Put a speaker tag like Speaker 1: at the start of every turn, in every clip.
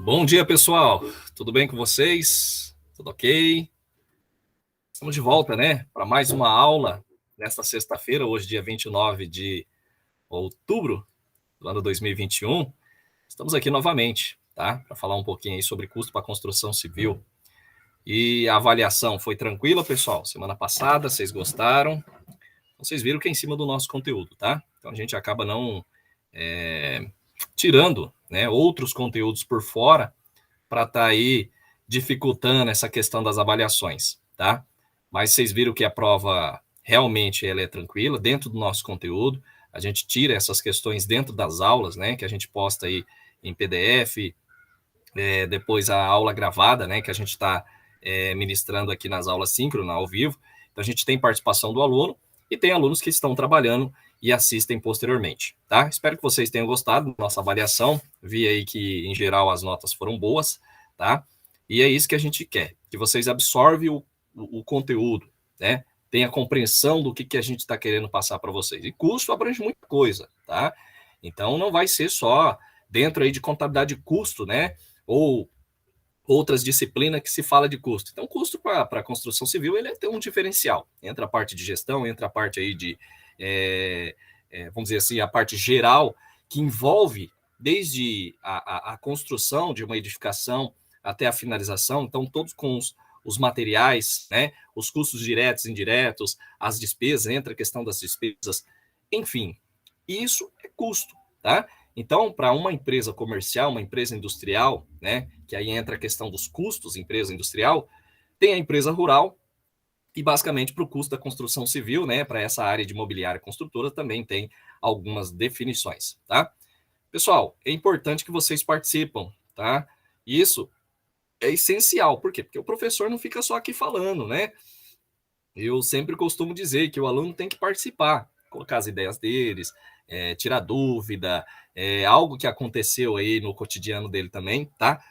Speaker 1: Bom dia, pessoal. Tudo bem com vocês? Tudo ok? Estamos de volta, né, para mais uma aula nesta sexta-feira, hoje, dia 29 de outubro do ano 2021. Estamos aqui novamente, tá? Para falar um pouquinho aí sobre custo para construção civil. E a avaliação foi tranquila, pessoal? Semana passada, vocês gostaram? Vocês viram que é em cima do nosso conteúdo, tá? Então a gente acaba não tirando, né, outros conteúdos por fora para estar aí dificultando essa questão das avaliações, tá? Mas vocês viram que a prova realmente ela é tranquila, dentro do nosso conteúdo, a gente tira essas questões dentro das aulas, né, que a gente posta aí em PDF, depois a aula gravada, né, que a gente está ministrando aqui nas aulas síncronas, ao vivo. Então a gente tem participação do aluno e tem alunos que estão trabalhando e assistem posteriormente, tá? Espero que vocês tenham gostado da nossa avaliação. Vi aí que, em geral, as notas foram boas, tá? E é isso que a gente quer, que vocês absorvem o conteúdo, né? Tenha compreensão do que a gente está querendo passar para vocês. E custo abrange muita coisa, tá? Então não vai ser só dentro aí de contabilidade de custo, né? Ou outras disciplinas que se fala de custo. Então, custo para a construção civil ele tem um diferencial. Entra a parte de gestão, entra a parte aí de, vamos dizer assim, a parte geral, que envolve desde a construção de uma edificação até a finalização. Então, todos com os materiais, né, os custos diretos e indiretos, as despesas, entra a questão das despesas, enfim, isso é custo, tá? Então, para uma empresa comercial, uma empresa industrial, né, que aí entra a questão dos custos, empresa industrial, tem a empresa rural e basicamente para o custo da construção civil, né, para essa área de imobiliária construtora também tem algumas definições, tá? Pessoal, é importante que vocês participam, tá? Isso é essencial, por quê? Porque o professor não fica só aqui falando, né? Eu sempre costumo dizer que o aluno tem que participar, colocar as ideias deles, tirar dúvida, algo que aconteceu aí no cotidiano dele também, tá?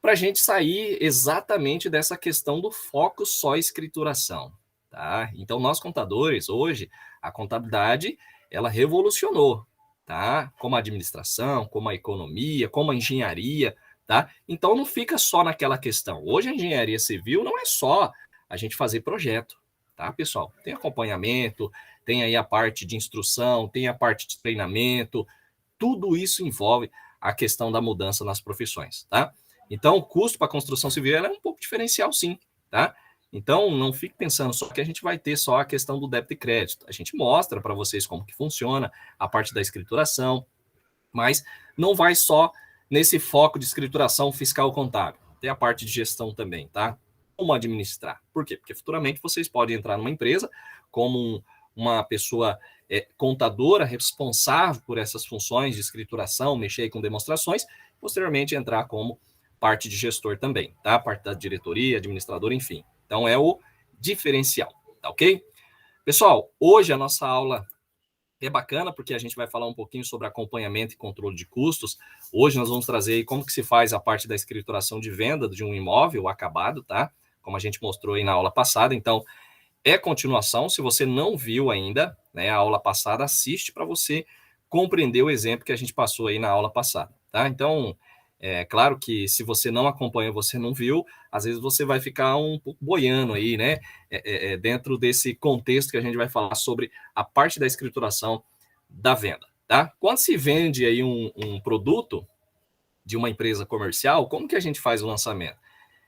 Speaker 1: Para a gente sair exatamente dessa questão do foco só escrituração, tá? Então, nós contadores, hoje, a contabilidade, ela revolucionou, tá? Como a administração, como a economia, como a engenharia, tá? Então, não fica só naquela questão. Hoje, a engenharia civil não é só a gente fazer projeto, tá, pessoal? Tem acompanhamento, tem aí a parte de instrução, tem a parte de treinamento, tudo isso envolve a questão da mudança nas profissões, tá? Então, o custo para a construção civil é um pouco diferencial, sim, tá? Então, não fique pensando só que a gente vai ter só a questão do débito e crédito. A gente mostra para vocês como que funciona a parte da escrituração, mas não vai só nesse foco de escrituração fiscal contábil. Tem a parte de gestão também, tá? Como administrar. Por quê? Porque futuramente vocês podem entrar numa empresa como uma pessoa contadora responsável por essas funções de escrituração, mexer com demonstrações, posteriormente entrar como parte de gestor também, tá? Parte da diretoria, administrador, enfim. Então é o diferencial, tá ok? Pessoal, hoje a nossa aula é bacana porque a gente vai falar um pouquinho sobre acompanhamento e controle de custos. Hoje nós vamos trazer aí como que se faz a parte da escrituração de venda de um imóvel acabado, tá? Como a gente mostrou aí na aula passada. Então, é continuação. Se você não viu ainda, né, a aula passada, assiste para você compreender o exemplo que a gente passou aí na aula passada, tá? Então, é claro que se você não acompanha, você não viu, às vezes você vai ficar um pouco boiando aí, né? Dentro desse contexto que a gente vai falar sobre a parte da escrituração da venda, tá? Quando se vende aí um produto de uma empresa comercial, como que a gente faz o lançamento?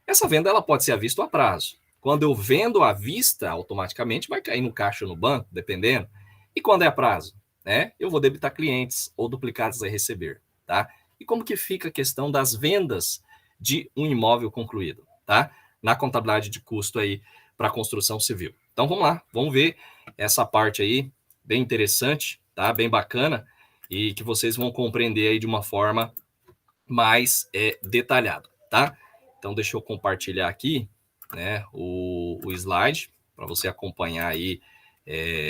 Speaker 1: Essa venda ela pode ser à vista ou a prazo. Quando eu vendo à vista, automaticamente vai cair no caixa ou no banco, dependendo. E quando é a prazo, né? Eu vou debitar clientes ou duplicados a receber, tá? E como que fica a questão das vendas de um imóvel concluído, tá? Na contabilidade de custo aí para a construção civil. Então vamos lá, vamos ver essa parte aí, bem interessante, tá? Bem bacana e que vocês vão compreender aí de uma forma mais detalhada, tá? Então deixa eu compartilhar aqui, né, o slide para você acompanhar aí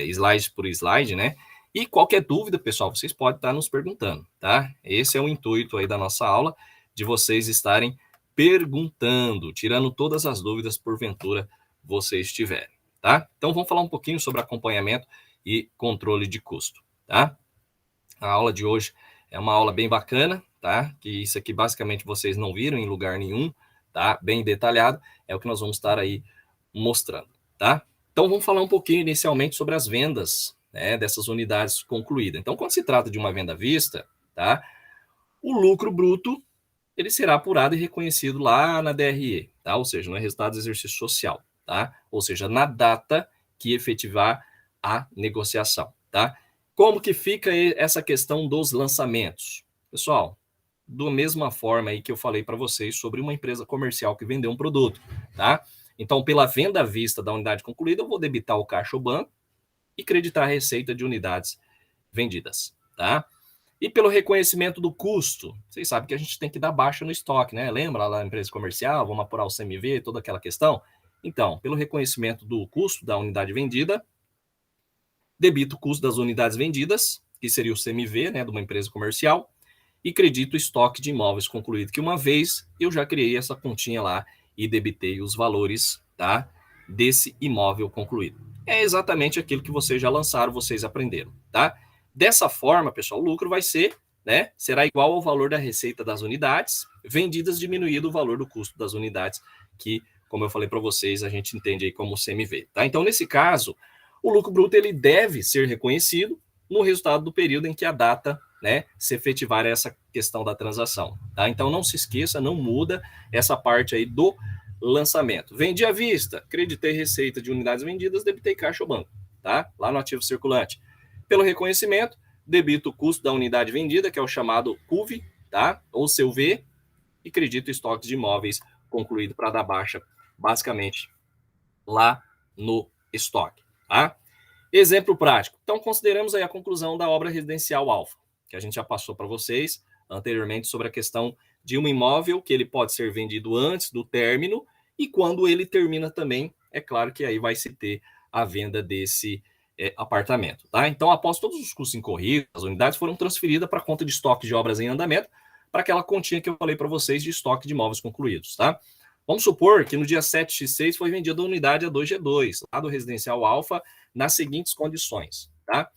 Speaker 1: slide por slide, né? E qualquer dúvida, pessoal, vocês podem estar nos perguntando, tá? Esse é o intuito aí da nossa aula, de vocês estarem perguntando, tirando todas as dúvidas porventura vocês tiverem, tá? Então vamos falar um pouquinho sobre acompanhamento e controle de custo, tá? A aula de hoje é uma aula bem bacana, tá? Que isso aqui basicamente vocês não viram em lugar nenhum, tá? Bem detalhado, é o que nós vamos estar aí mostrando, tá? Então vamos falar um pouquinho inicialmente sobre as vendas, né, dessas unidades concluídas. Então, quando se trata de uma venda à vista, tá? O lucro bruto ele será apurado e reconhecido lá na DRE, tá? Ou seja, no resultado do exercício social, tá? Ou seja, na data que efetivar a negociação, tá? Como que fica essa questão dos lançamentos? Pessoal, da mesma forma aí que eu falei para vocês sobre uma empresa comercial que vendeu um produto, tá? Então, pela venda à vista da unidade concluída, eu vou debitar o caixa ou banco e creditar a receita de unidades vendidas, tá? E pelo reconhecimento do custo, vocês sabem que a gente tem que dar baixa no estoque, né? Lembra lá na empresa comercial, vamos apurar o CMV, toda aquela questão? Então, pelo reconhecimento do custo da unidade vendida, debito o custo das unidades vendidas, que seria o CMV, né, de uma empresa comercial, e credito o estoque de imóveis concluído, que uma vez eu já criei essa continha lá e debitei os valores, tá, desse imóvel concluído. É exatamente aquilo que vocês já lançaram, vocês aprenderam, tá? Dessa forma, pessoal, o lucro vai ser, né, será igual ao valor da receita das unidades vendidas diminuído o valor do custo das unidades, que, como eu falei para vocês, a gente entende aí como CMV, tá? Então, nesse caso, o lucro bruto ele deve ser reconhecido no resultado do período em que a data, né, se efetivar essa questão da transação, tá? Então não se esqueça, não muda essa parte aí do lançamento. Vendi à vista, creditei receita de unidades vendidas, debitei caixa ou banco, tá? Lá no ativo circulante. Pelo reconhecimento, debito o custo da unidade vendida, que é o chamado CUV, tá? Ou seu V, e credito estoques de imóveis concluído para dar baixa, basicamente, lá no estoque, tá? Exemplo prático. Então, consideramos aí a conclusão da obra residencial Alfa, que a gente já passou para vocês anteriormente sobre a questão de um imóvel que ele pode ser vendido antes do término e quando ele termina também, é claro que aí vai se ter a venda desse apartamento, tá? Então, após todos os custos incorridos, as unidades foram transferidas para a conta de estoque de obras em andamento, para aquela continha que eu falei para vocês de estoque de imóveis concluídos, tá? Vamos supor que no dia 7x6 foi vendida a unidade A2G2, lá do residencial Alfa, nas seguintes condições, tá?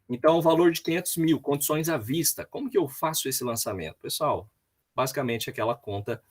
Speaker 1: Então, o valor de 500 mil, condições à vista. Como que eu faço esse lançamento? Pessoal, basicamente aquela conta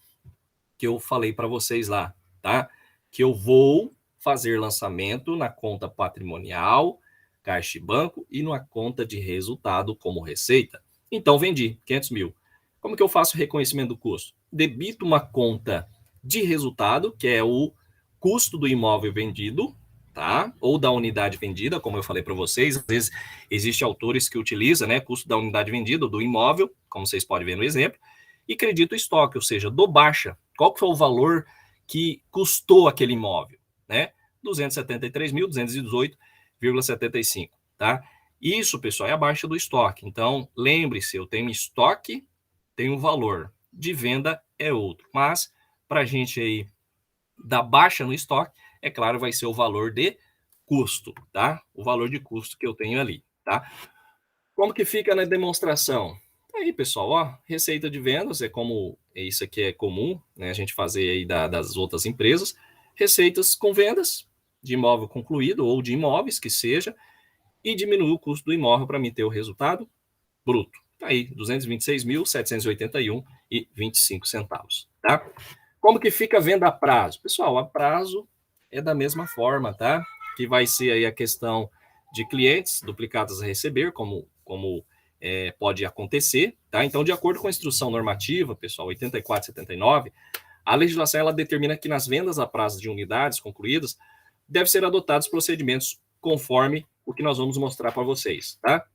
Speaker 1: que eu falei para vocês lá, tá? Que eu vou fazer lançamento na conta patrimonial, caixa e banco e na conta de resultado como receita. Então, vendi 500 mil. Como que eu faço o reconhecimento do custo? Debito uma conta de resultado, que é o custo do imóvel vendido, tá? Ou da unidade vendida, como eu falei para vocês. Às vezes, existem autores que utilizam, né, custo da unidade vendida, do imóvel, como vocês podem ver no exemplo, e credito o estoque, ou seja, dou baixa. Qual que foi o valor que custou aquele imóvel, né? 273.218,75, tá? Isso, pessoal, é a baixa do estoque. Então, lembre-se, eu tenho estoque, tenho um valor, de venda é outro. Mas, para a gente aí dar baixa no estoque, é claro, vai ser o valor de custo, tá? O valor de custo que eu tenho ali, tá? Como que fica na demonstração? Aí, pessoal, ó, receita de vendas é como isso aqui é comum, né? A gente fazer aí das outras empresas, receitas com vendas de imóvel concluído ou de imóveis que seja, e diminuir o custo do imóvel para me ter o resultado bruto. Tá aí, 226.781,25 tá? Como que fica a venda a prazo? Pessoal, a prazo é da mesma forma, tá? Que vai ser aí a questão de clientes duplicados a receber, como pode acontecer, tá? Então, de acordo com a instrução normativa, pessoal, 84/79, a legislação ela determina que nas vendas a prazo de unidades concluídas deve ser adotados procedimentos conforme o que nós vamos mostrar para vocês, tá?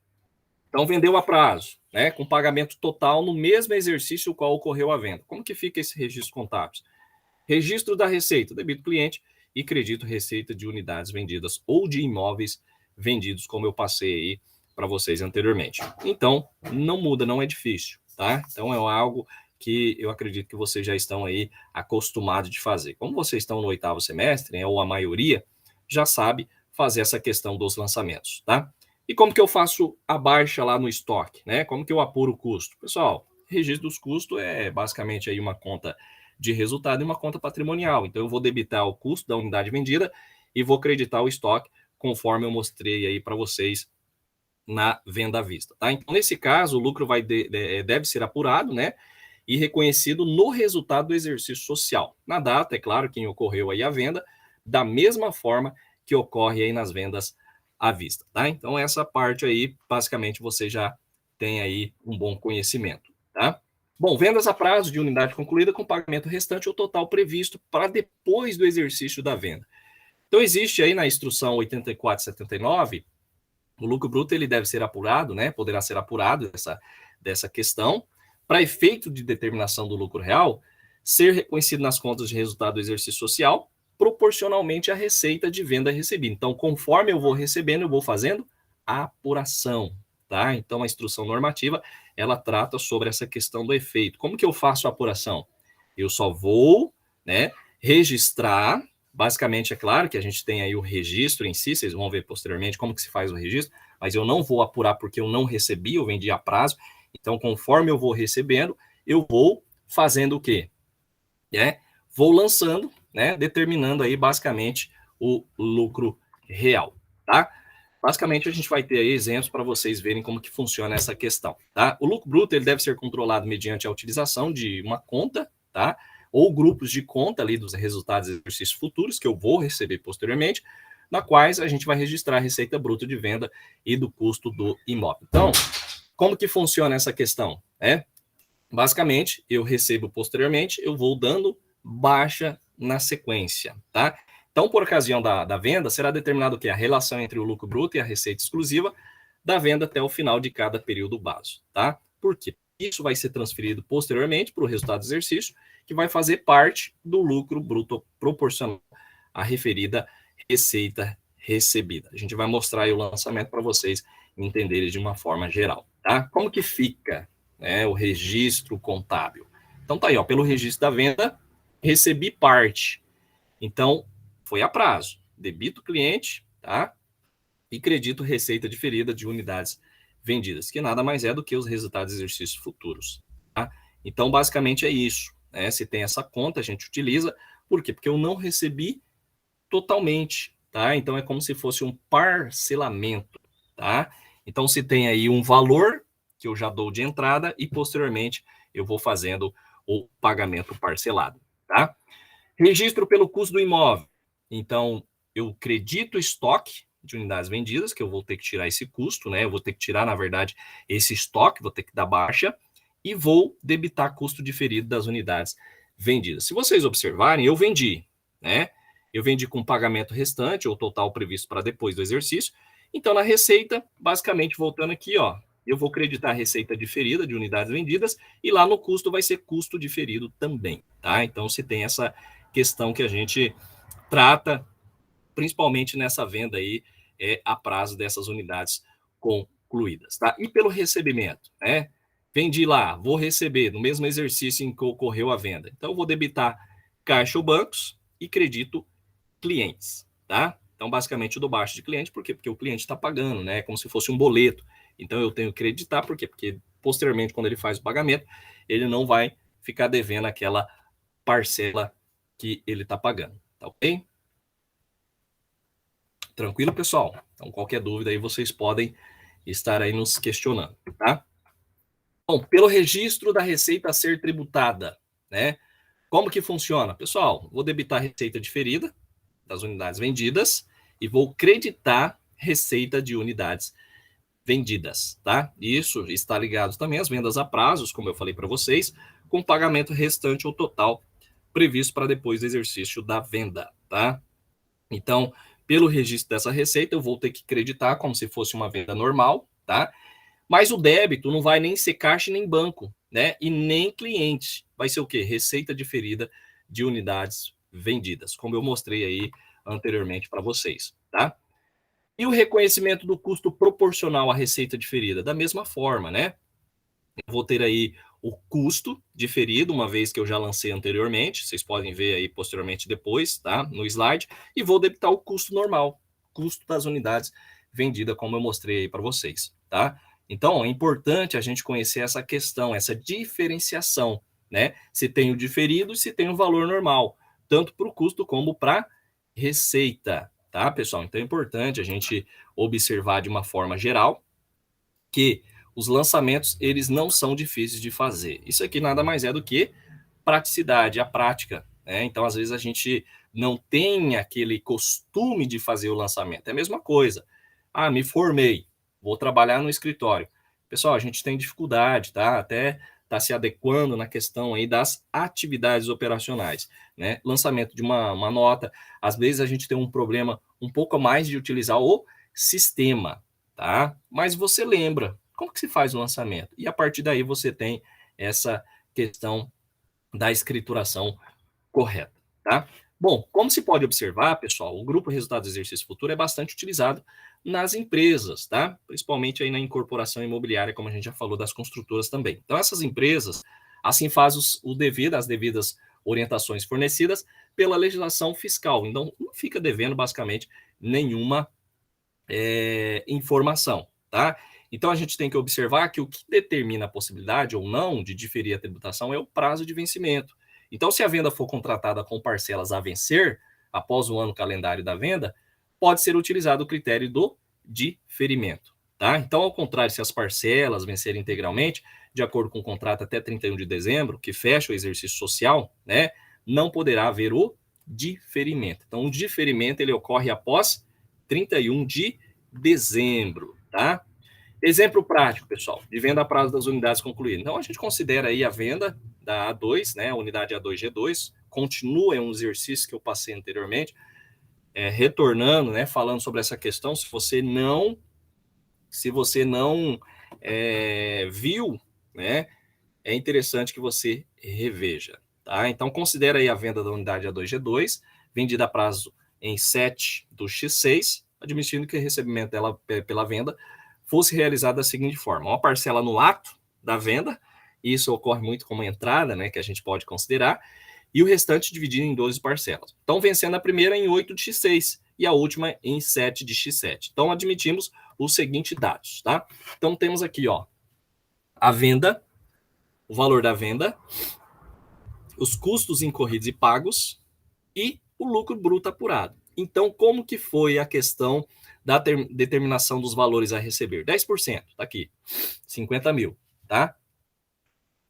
Speaker 1: Então, vendeu a prazo, né, com pagamento total no mesmo exercício qual ocorreu a venda. Como que fica esse registro contábil? Registro da receita, debito cliente e credito receita de unidades vendidas ou de imóveis vendidos, como eu passei aí para vocês anteriormente. Então, não muda, não é difícil, tá? Então, é algo que eu acredito que vocês já estão aí acostumados de fazer. Como vocês estão no 8º semestre, né, ou a maioria, já sabe fazer essa questão dos lançamentos, tá? E como que eu faço a baixa lá no estoque, né? Como que eu apuro o custo? Pessoal, registro dos custos é basicamente aí uma conta de resultado e uma conta patrimonial. Então, eu vou debitar o custo da unidade vendida e vou creditar o estoque, conforme eu mostrei aí para vocês na venda à vista, tá? Então, nesse caso, o lucro deve ser apurado, né, e reconhecido no resultado do exercício social, na data, é claro, que ocorreu aí a venda, da mesma forma que ocorre aí nas vendas à vista, tá? Então, essa parte aí, basicamente, você já tem aí um bom conhecimento, tá? Bom, vendas a prazo de unidade concluída com pagamento restante ou total previsto para depois do exercício da venda. Então, existe aí na instrução 8479, o lucro bruto ele deve ser apurado, né? Poderá ser apurado dessa questão, para efeito de determinação do lucro real, ser reconhecido nas contas de resultado do exercício social, proporcionalmente à receita de venda recebida. Então, conforme eu vou recebendo, eu vou fazendo a apuração, tá? Então, a instrução normativa, ela trata sobre essa questão do efeito. Como que eu faço a apuração? Eu só vou, né, registrar, basicamente, é claro que a gente tem aí o registro em si, vocês vão ver posteriormente como que se faz o registro, mas eu não vou apurar porque eu não recebi, eu vendi a prazo. Então, conforme eu vou recebendo, eu vou fazendo o quê? Vou lançando, né, determinando aí basicamente o lucro real, tá? Basicamente, a gente vai ter aí exemplos para vocês verem como que funciona essa questão, tá? O lucro bruto, ele deve ser controlado mediante a utilização de uma conta, tá? Ou grupos de conta ali dos resultados de exercícios futuros que eu vou receber posteriormente, na quais a gente vai registrar a receita bruta de venda e do custo do imóvel. Então, como que funciona essa questão? Basicamente, eu recebo posteriormente, eu vou dando baixa na sequência, tá? Então, por ocasião da venda, será determinado o quê? A relação entre o lucro bruto e a receita exclusiva da venda até o final de cada período base, tá? Por quê? Isso vai ser transferido posteriormente para o resultado do exercício, que vai fazer parte do lucro bruto proporcional à referida receita recebida. A gente vai mostrar aí o lançamento para vocês entenderem de uma forma geral, tá? Como que fica, né, o registro contábil? Então tá aí, ó, pelo registro da venda, recebi parte. Então, foi a prazo. Debito cliente, tá? E credito receita diferida de unidades vendidas, que nada mais é do que os resultados de exercícios futuros, tá? Então, basicamente é isso, né? Se tem essa conta, a gente utiliza. Por quê? Porque eu não recebi totalmente, tá? Então, é como se fosse um parcelamento, tá? Então, se tem aí um valor que eu já dou de entrada e, posteriormente, eu vou fazendo o pagamento parcelado, tá? Registro pelo custo do imóvel. Então, eu credito estoque de unidades vendidas, que eu vou ter que tirar esse custo, né? Eu vou ter que tirar, na verdade, esse estoque, vou ter que dar baixa, e vou debitar custo diferido das unidades vendidas. Se vocês observarem, eu vendi, né? Eu vendi com pagamento restante, ou total previsto para depois do exercício. Então, na receita, basicamente, voltando aqui, ó, eu vou creditar a receita diferida de unidades vendidas, e lá no custo vai ser custo diferido também, tá? Então, se tem essa questão que a gente trata, principalmente nessa venda aí, a prazo dessas unidades concluídas, tá? E pelo recebimento, né? Vendi lá, vou receber no mesmo exercício em que ocorreu a venda. Então, eu vou debitar caixa ou bancos e credito clientes, tá? Então, basicamente, eu dou baixa de cliente, por quê? Porque o cliente está pagando, né? Como se fosse um boleto. Então, eu tenho que creditar, por quê? Porque, posteriormente, quando ele faz o pagamento, ele não vai ficar devendo aquela parcela que ele está pagando, tá ok? Tranquilo, pessoal? Então, qualquer dúvida aí, vocês podem estar aí nos questionando, tá? Bom, pelo registro da receita a ser tributada, né? Como que funciona? Pessoal, vou debitar a receita diferida das unidades vendidas e vou creditar receita de unidades vendidas, tá? Isso está ligado também às vendas a prazos, como eu falei para vocês, com pagamento restante ou total previsto para depois do exercício da venda, tá? Então, pelo registro dessa receita, eu vou ter que creditar como se fosse uma venda normal, tá? Mas o débito não vai nem ser caixa nem banco, né? E nem cliente. Vai ser o quê? Receita diferida de unidades vendidas, como eu mostrei aí anteriormente para vocês, tá? E o reconhecimento do custo proporcional à receita diferida, da mesma forma, né? Eu vou ter aí o custo diferido, uma vez que eu já lancei anteriormente, vocês podem ver aí posteriormente depois, tá? No slide, e vou debitar o custo normal, custo das unidades vendidas, como eu mostrei aí para vocês, tá? Então, é importante a gente conhecer essa questão, essa diferenciação, né? Se tem o diferido e se tem o valor normal, tanto para o custo como para receita, tá, pessoal? Então, é importante a gente observar de uma forma geral, que os lançamentos, eles não são difíceis de fazer. Isso aqui nada mais é do que praticidade, a prática, né? Então, às vezes, a gente não tem aquele costume de fazer o lançamento. É a mesma coisa. Ah, me formei, vou trabalhar no escritório. Pessoal, a gente tem dificuldade, tá? Até tá se adequando na questão aí das atividades operacionais, né? Lançamento de uma nota, às vezes a gente tem um problema um pouco a mais de utilizar o sistema, tá? Mas você lembra como que se faz o lançamento? E a partir daí você tem essa questão da escrituração correta, tá? Bom, como se pode observar, pessoal, o grupo Resultado do Exercício Futuro é bastante utilizado nas empresas, tá? Principalmente aí na incorporação imobiliária, como a gente já falou, das construtoras também. Então, essas empresas, assim, fazem as devidas orientações fornecidas pela legislação fiscal. Então, não fica devendo, basicamente, nenhuma informação, tá? Então, a gente tem que observar que o que determina a possibilidade ou não de diferir a tributação é o prazo de vencimento. Então, se a venda for contratada com parcelas a vencer, após o ano calendário da venda, pode ser utilizado o critério do diferimento, tá? Então, ao contrário, se as parcelas vencerem integralmente, de acordo com o contrato até 31 de dezembro, que fecha o exercício social, né, não poderá haver o diferimento. Então, o diferimento ele ocorre após 31 de dezembro, tá? Exemplo prático, pessoal, de venda a prazo das unidades concluídas. Então, a gente considera aí a venda da A2, né, a unidade A2G2, continua em um exercício que eu passei anteriormente, retornando, né, falando sobre essa questão, se você não viu, né, é interessante que você reveja, tá? Então, considera aí a venda da unidade A2G2, vendida a prazo em 7 do X6, admitindo que o recebimento dela pela venda fosse realizado da seguinte forma: uma parcela no ato da venda, isso ocorre muito como entrada, né, que a gente pode considerar, e o restante dividido em 12 parcelas. Então, vencendo a primeira em 8 de X6 e a última em 7 de X7. Então, admitimos os seguintes dados, tá? Então, temos aqui, ó, a venda, o valor da venda, os custos incorridos e pagos e o lucro bruto apurado. Então, como que foi a questão da determinação dos valores a receber? 10%, tá aqui, 50 mil, tá?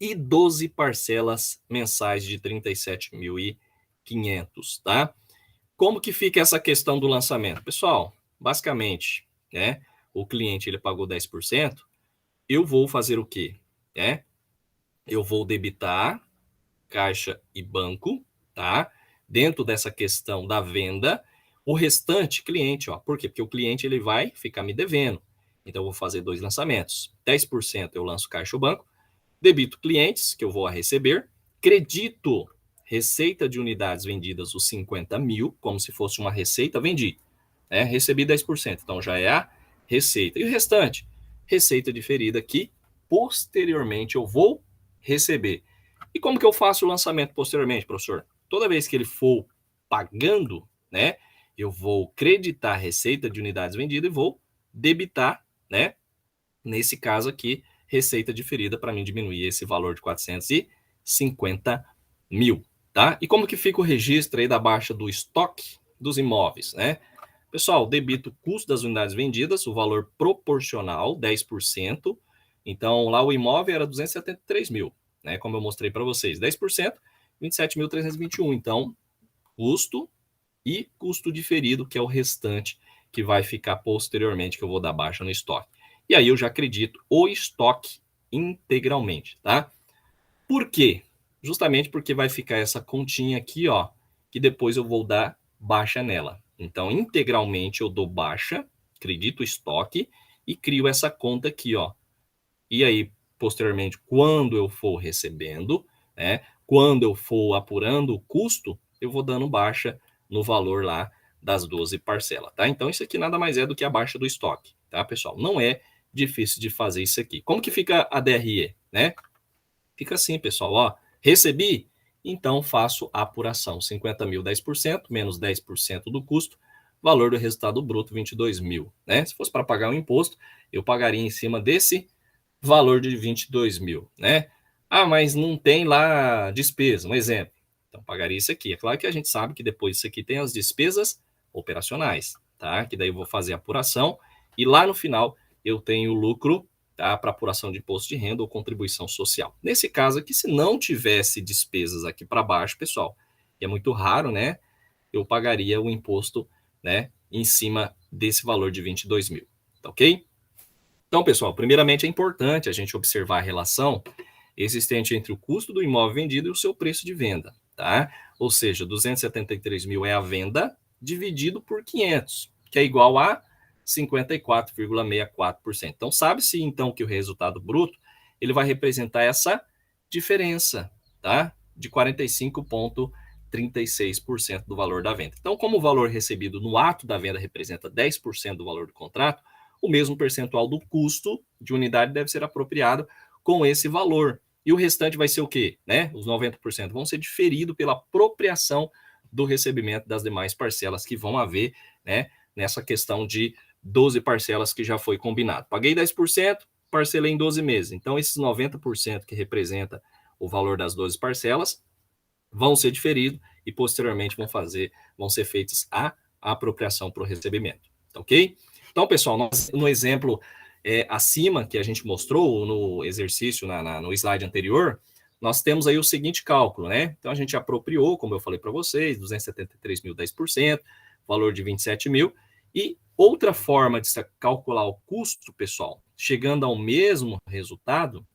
Speaker 1: E 12 parcelas mensais de 37.500, tá? Como que fica essa questão do lançamento? Pessoal, basicamente, né, o cliente ele pagou 10%, eu vou fazer o quê? Eu vou debitar caixa e banco, tá? Dentro dessa questão da venda, o restante cliente, ó, por quê? Porque o cliente ele vai ficar me devendo. Então eu vou fazer 2 lançamentos. 10% eu lanço caixa ou banco, debito clientes que eu vou a receber, credito receita de unidades vendidas os 50 mil, como se fosse uma receita, vendi, né? Recebi 10%, então já é a receita. E o restante, receita diferida que posteriormente eu vou receber. E como que eu faço o lançamento posteriormente, professor? Toda vez que ele for pagando, né, eu vou creditar a receita de unidades vendidas e vou debitar, né, nesse caso aqui, receita diferida para mim diminuir esse valor de 450 mil, tá? E como que fica o registro aí da baixa do estoque dos imóveis, né? Pessoal, debito o custo das unidades vendidas, o valor proporcional, 10%. Então, lá o imóvel era 273 mil, né? Como eu mostrei para vocês, 10%, 27.321. Então, custo e custo diferido, que é o restante que vai ficar posteriormente, que eu vou dar baixa no estoque. E aí eu já acredito o estoque integralmente, tá? Por quê? Justamente porque vai ficar essa continha aqui, ó, que depois eu vou dar baixa nela. Então, integralmente eu dou baixa, acredito o estoque e crio essa conta aqui, ó. E aí, posteriormente, quando eu for recebendo, né, quando eu for apurando o custo, eu vou dando baixa no valor lá das 12 parcelas, tá? Então, isso aqui nada mais é do que a baixa do estoque, tá, pessoal? Não é difícil de fazer isso aqui. Como que fica a DRE, né? Fica assim, pessoal, ó, recebi, então faço a apuração, 50 mil, 10%, menos 10% do custo, valor do resultado bruto, 22 mil, né? Se fosse para pagar um imposto, eu pagaria em cima desse valor de 22 mil, né? Ah, mas não tem lá despesa, um exemplo. Então, pagaria isso aqui. É claro que a gente sabe que depois disso aqui tem as despesas operacionais, tá? Que daí eu vou fazer a apuração e lá no final eu tenho o lucro tá? Para apuração de imposto de renda ou contribuição social. Nesse caso aqui, se não tivesse despesas aqui para baixo, pessoal, e é muito raro, né? Eu pagaria o imposto, né, em cima desse valor de 22 mil, tá ok? Então, pessoal, primeiramente é importante a gente observar a relação existente entre o custo do imóvel vendido e o seu preço de venda, tá? Ou seja, 273 mil é a venda dividido por 500, que é igual a 54,64%. Então, sabe-se então que o resultado bruto ele vai representar essa diferença, tá? De 45,36% do valor da venda. Então, como o valor recebido no ato da venda representa 10% do valor do contrato, o mesmo percentual do custo de unidade deve ser apropriado com esse valor. E o restante vai ser o quê? Né? Os 90% vão ser diferidos pela apropriação do recebimento das demais parcelas que vão haver, né, nessa questão de 12 parcelas que já foi combinado. Paguei 10%, parcelei em 12 meses. Então, esses 90% que representa o valor das 12 parcelas vão ser diferidos e posteriormente vão ser feitas a apropriação para o recebimento. Tá ok? Então, pessoal, no exemplo acima que a gente mostrou no exercício, no slide anterior, nós temos aí o seguinte cálculo, né? Então, a gente apropriou, como eu falei para vocês, 273 mil, 10%, valor de 27 mil. E outra forma de se calcular o custo, pessoal, chegando ao mesmo resultado,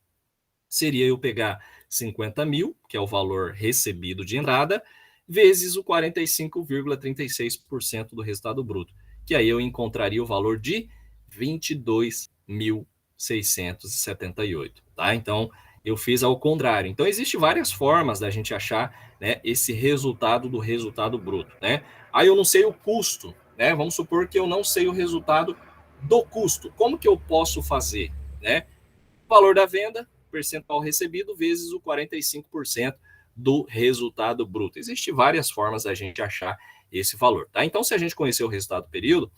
Speaker 1: seria eu pegar 50 mil, que é o valor recebido de entrada, vezes o 45,36% do resultado bruto, que aí eu encontraria o valor de 22.678, tá? Então, eu fiz ao contrário. Então, existem várias formas da gente achar, né, esse resultado do resultado bruto, né? Aí eu não sei o custo, né? Vamos supor que eu não sei o resultado do custo. Como que eu posso fazer, né? Valor da venda, percentual recebido, vezes o 45% do resultado bruto. Existem várias formas da gente achar esse valor, tá? Então, se a gente conhecer o resultado do período,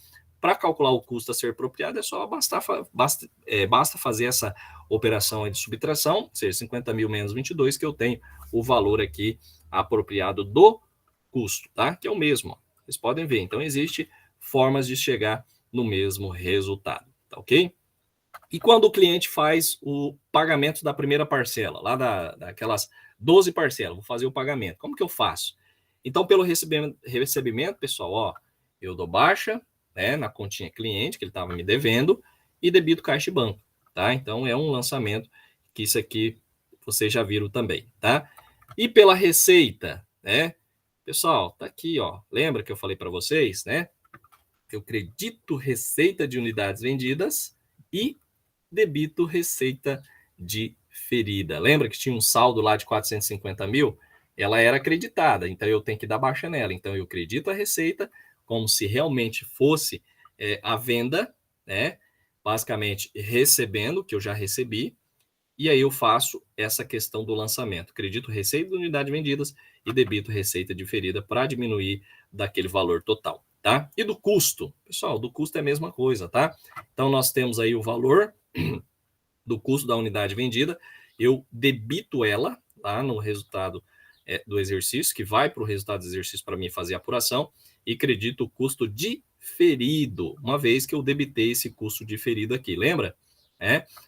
Speaker 1: para calcular o custo a ser apropriado, é só basta fazer essa operação de subtração, ou seja, 50 mil menos 22, que eu tenho o valor aqui apropriado do custo, tá? Que é o mesmo, ó. Vocês podem ver. Então, existe formas de chegar no mesmo resultado, tá ok? E quando o cliente faz o pagamento da primeira parcela, lá daquelas 12 parcelas, vou fazer o pagamento. Como que eu faço? Então, pelo recebimento, pessoal, ó, eu dou baixa, né, na continha cliente, que ele estava me devendo, e debito caixa e banco, tá? Então, é um lançamento que isso aqui vocês já viram também, tá? E pela receita, né? Pessoal, tá aqui, ó. Lembra que eu falei para vocês, né? Eu credito receita de unidades vendidas e debito receita diferida. Lembra que tinha um saldo lá de 450 mil? Ela era acreditada, então eu tenho que dar baixa nela. Então eu acredito a receita como se realmente fosse a venda, né? Basicamente recebendo, que eu já recebi, e aí eu faço essa questão do lançamento. Acredito receita de unidades vendidas e debito receita diferida para diminuir daquele valor total, tá? E do custo, pessoal, do custo é a mesma coisa, tá? Então nós temos aí o valor do custo da unidade vendida, eu debito ela lá no resultado do exercício, que vai para o resultado do exercício para mim fazer a apuração, e credito o custo diferido, uma vez que eu debitei esse custo diferido aqui, lembra?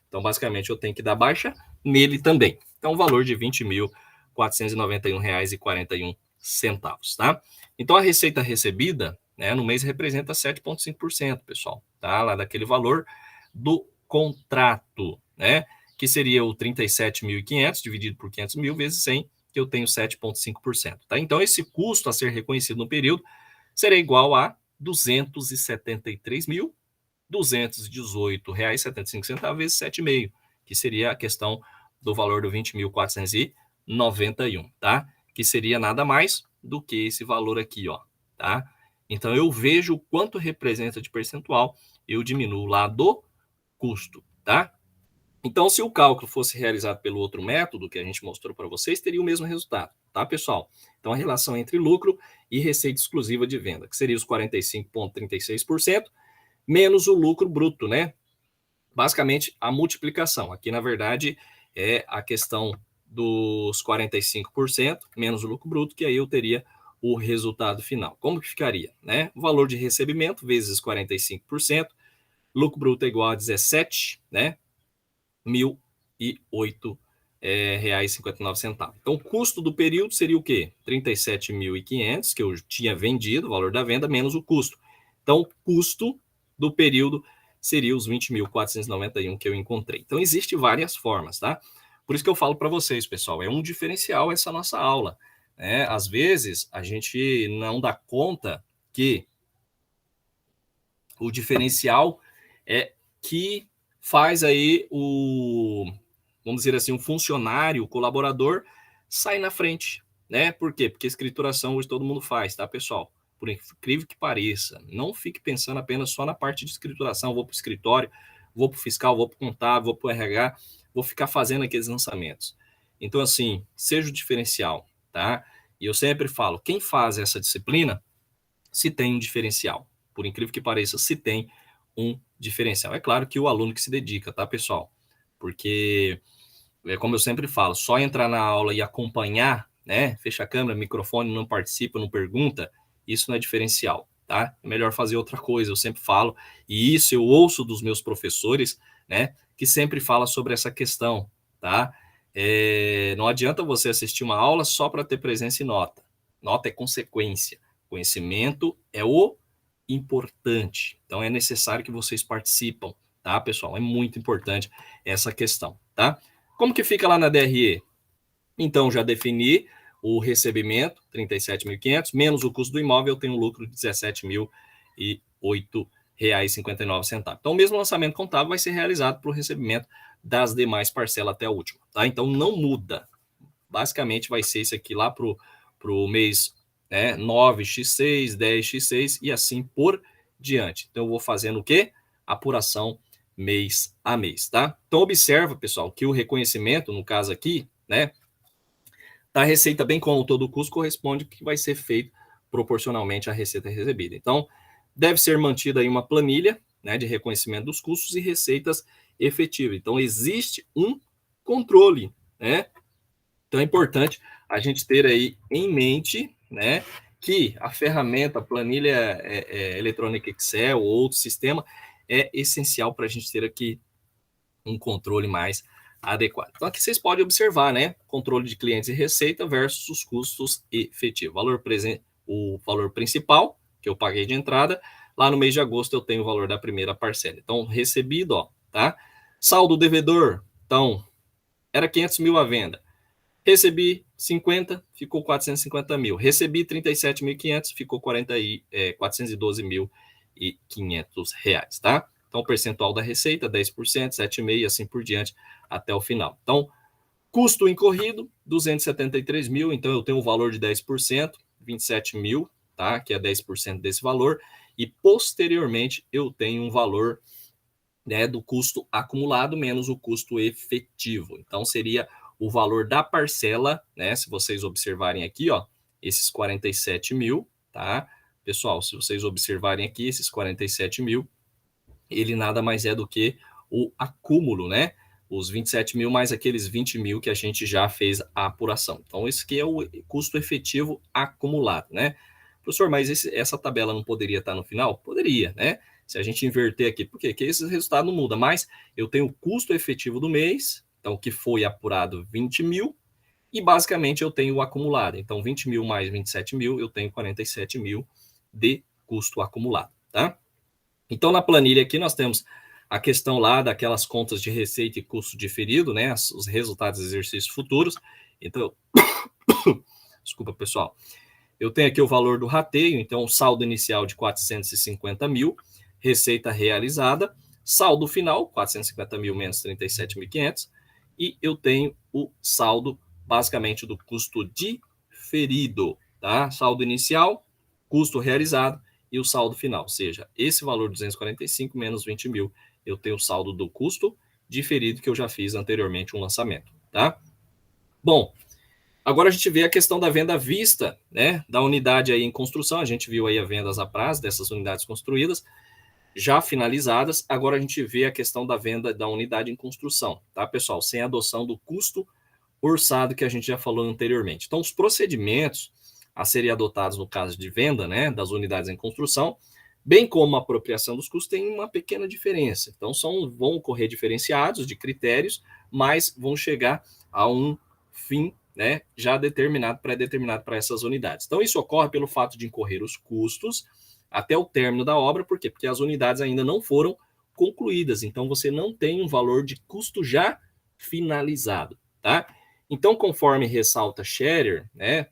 Speaker 1: Então, basicamente, eu tenho que dar baixa nele também. Então, o valor de R$ 20.491,41, tá? Então, a receita recebida, né, no mês representa 7,5%, pessoal, tá? Lá daquele valor do contrato, né? Que seria o 37.500 dividido por 500 mil vezes 100, que eu tenho 7,5%, tá? Então, esse custo a ser reconhecido no período será igual a R$ 273.218,75 vezes 7,5, que seria a questão do valor do 20.491, tá? Que seria nada mais do que esse valor aqui, ó, tá? Então, eu vejo o quanto representa de percentual, eu diminuo lá do custo, tá? Então, se o cálculo fosse realizado pelo outro método que a gente mostrou para vocês, teria o mesmo resultado, tá, pessoal? Então, a relação entre lucro e receita exclusiva de venda, que seria os 45,36%, menos o lucro bruto, né? Basicamente, a multiplicação. Aqui, na verdade, é a questão dos 45% menos o lucro bruto, que aí eu teria o resultado final. Como que ficaria, né? O valor de recebimento vezes 45%, lucro bruto é igual a 17, né? reais e 59 centavos. Então, o custo do período seria o quê? 37.500, que eu tinha vendido, o valor da venda, menos o custo. Então, o custo do período seria os 20.491 que eu encontrei. Então, existem várias formas, tá? Por isso que eu falo para vocês, pessoal, é um diferencial essa nossa aula, né? Às vezes, a gente não dá conta que o diferencial é que faz aí vamos dizer assim, um funcionário, o colaborador, sai na frente, né? Por quê? Porque escrituração hoje todo mundo faz, tá, pessoal? Por incrível que pareça, não fique pensando apenas só na parte de escrituração, vou para o escritório, vou para o fiscal, vou para o contábil, vou para o RH, vou ficar fazendo aqueles lançamentos. Então, assim, seja o diferencial, tá? E eu sempre falo, quem faz essa disciplina, se tem um diferencial. Por incrível que pareça, se tem um diferencial. É claro que o aluno que se dedica, tá, pessoal? Porque, como eu sempre falo, só entrar na aula e acompanhar, né? Fecha a câmera, microfone, não participa, não pergunta, isso não é diferencial, tá? É melhor fazer outra coisa, eu sempre falo, e isso eu ouço dos meus professores, né? Que sempre fala sobre essa questão, tá? Não adianta você assistir uma aula só para ter presença e nota. Nota é consequência. Conhecimento é o importante. Então é necessário que vocês participam, tá, pessoal? É muito importante essa questão, tá? Como que fica lá na DRE? Então já defini o recebimento, 37.500, menos o custo do imóvel, eu tenho um lucro de 17.008 reais e 59 centavos. Então o mesmo lançamento contábil vai ser realizado para o recebimento das demais parcelas até a última, tá? Então não muda. Basicamente vai ser isso aqui lá para o mês, né, 9x6, 10x6 e assim por diante. Então eu vou fazendo o quê? Apuração mês a mês, tá? Então observa, pessoal, que o reconhecimento, no caso aqui, né, da receita bem como todo o custo corresponde ao que vai ser feito proporcionalmente à receita recebida. Então, deve ser mantida aí uma planilha, né, de reconhecimento dos custos e receitas efetivas. Então, existe um controle, né? Então é importante a gente ter aí em mente, né, que a ferramenta, a planilha eletrônica Excel ou outro sistema é essencial para a gente ter aqui um controle mais adequado. Então aqui vocês podem observar, né, controle de clientes e receita versus os custos efetivos. O valor principal que eu paguei de entrada, lá no mês de agosto eu tenho o valor da primeira parcela. Então recebido, ó, tá? Saldo devedor, então era 500 mil à venda. Recebi 50, ficou 450 mil. Recebi 37.500, ficou 412.500 reais, tá? Então, o percentual da receita, 10%, 7,5%, assim por diante, até o final. Então, custo incorrido, 273 mil, então eu tenho um valor de 10%, 27 mil, tá? Que é 10% desse valor, e posteriormente eu tenho um valor, né, do custo acumulado menos o custo efetivo. Então, seria o valor da parcela, né? Se vocês observarem aqui, ó, esses 47 mil, tá? Pessoal, se vocês observarem aqui, esses 47 mil, ele nada mais é do que o acúmulo, né? Os 27 mil mais aqueles 20 mil que a gente já fez a apuração. Então, esse aqui é o custo efetivo acumulado, né? Professor, mas essa tabela não poderia estar no final? Poderia, né? Se a gente inverter aqui, por quê? Porque esse resultado não muda, mas eu tenho o custo efetivo do mês, então que foi apurado 20 mil, e basicamente eu tenho o acumulado. Então, 20 mil mais 27 mil, eu tenho 47 mil de custo acumulado, tá? Então, na planilha aqui, nós temos a questão lá daquelas contas de receita e custo diferido, né? Os resultados dos exercícios futuros. Então, desculpa, pessoal. Eu tenho aqui o valor do rateio, então, o saldo inicial de 450 mil, receita realizada, saldo final, 450 mil menos 37.500, e eu tenho o saldo, basicamente, do custo diferido, tá? Saldo inicial, custo realizado, e o saldo final, ou seja, esse valor 245 menos 20 mil, eu tenho o saldo do custo diferido que eu já fiz anteriormente um lançamento, tá? Bom, agora a gente vê a questão da venda à vista, né, da unidade aí em construção, a gente viu aí a vendas a prazo dessas unidades construídas, já finalizadas, agora a gente vê a questão da venda da unidade em construção, tá, pessoal? Sem adoção do custo orçado que a gente já falou anteriormente. Então, os procedimentos a serem adotados no caso de venda, né, das unidades em construção, bem como a apropriação dos custos tem uma pequena diferença. Então, vão ocorrer diferenciados de critérios, mas vão chegar a um fim, né, já determinado, pré-determinado para essas unidades. Então, isso ocorre pelo fato de incorrer os custos até o término da obra. Por quê? Porque as unidades ainda não foram concluídas, então você não tem um valor de custo já finalizado, tá? Então, conforme ressalta Scherer, né,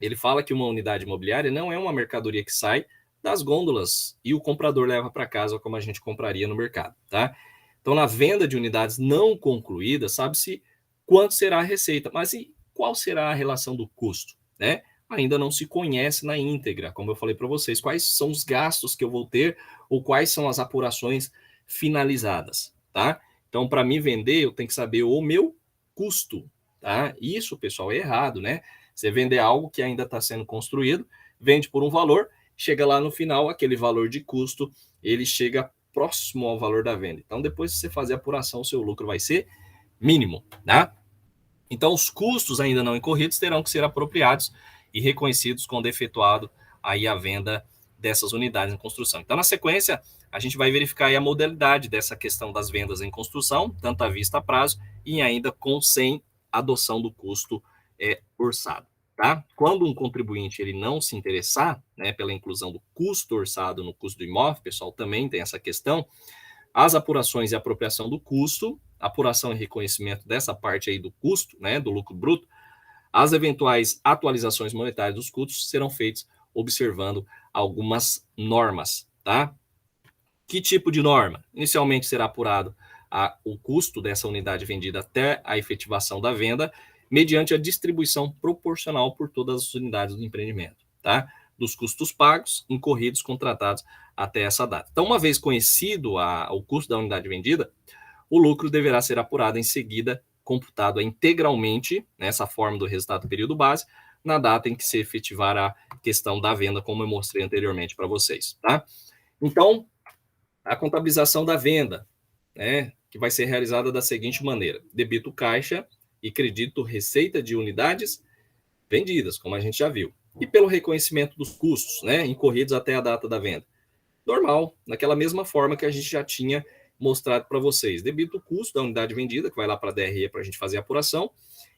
Speaker 1: ele fala que uma unidade imobiliária não é uma mercadoria que sai das gôndolas e o comprador leva para casa como a gente compraria no mercado, tá? Então, na venda de unidades não concluídas, sabe-se quanto será a receita, mas e qual será a relação do custo, né? Ainda não se conhece na íntegra, como eu falei para vocês, quais são os gastos que eu vou ter ou quais são as apurações finalizadas, tá? Então, para me vender, eu tenho que saber o meu custo, tá? Isso, pessoal, é errado, né? Você vender algo que ainda está sendo construído, vende por um valor, chega lá no final, aquele valor de custo, ele chega próximo ao valor da venda. Então, depois de você fazer a apuração, o seu lucro vai ser mínimo, né? Então, os custos ainda não incorridos terão que ser apropriados e reconhecidos quando efetuado aí a venda dessas unidades em construção. Então, na sequência, a gente vai verificar aí a modalidade dessa questão das vendas em construção, tanto à vista a prazo e ainda com sem adoção do custo orçado. Tá? Quando um contribuinte ele não se interessar, né, pela inclusão do custo orçado no custo do imóvel, pessoal, também tem essa questão, as apurações e apropriação do custo, apuração e reconhecimento dessa parte aí do custo, né, do lucro bruto, as eventuais atualizações monetárias dos custos serão feitas observando algumas normas, tá? Que tipo de norma? Inicialmente será apurado o custo dessa unidade vendida até a efetivação da venda, mediante a distribuição proporcional por todas as unidades do empreendimento, tá? Dos custos pagos, incorridos, contratados até essa data. Então, uma vez conhecido o custo da unidade vendida, o lucro deverá ser apurado em seguida, computado integralmente, nessa forma do resultado do período base, na data em que se efetivar a questão da venda, como eu mostrei anteriormente para vocês, tá? Então, a contabilização da venda, né, que vai ser realizada da seguinte maneira: debito caixa e credito receita de unidades vendidas, como a gente já viu. E pelo reconhecimento dos custos, né, incorridos até a data da venda. Normal, naquela mesma forma que a gente já tinha mostrado para vocês. Debito o custo da unidade vendida, que vai lá para a DRE para a gente fazer a apuração,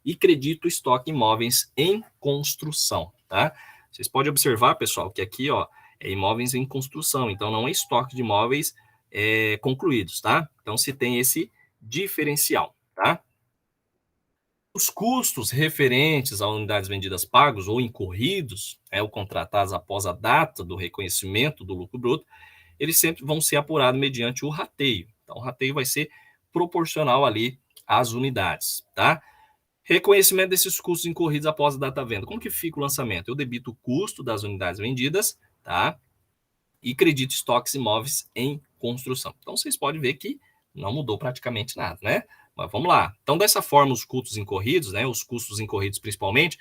Speaker 1: e credito estoque imóveis em construção, tá? Vocês podem observar, pessoal, que aqui, ó, é imóveis em construção, então não é estoque de imóveis concluídos, tá? Então se tem esse diferencial, tá? Os custos referentes a unidades vendidas pagos ou incorridos, ou contratados após a data do reconhecimento do lucro bruto, eles sempre vão ser apurados mediante o rateio. Então, o rateio vai ser proporcional ali às unidades, tá? Reconhecimento desses custos incorridos após a data da venda. Como que fica o lançamento? Eu debito o custo das unidades vendidas, tá? E credito estoques imóveis em construção. Então, vocês podem ver que não mudou praticamente nada, né? Mas vamos lá. Então, dessa forma, os custos incorridos, né? Os custos incorridos principalmente,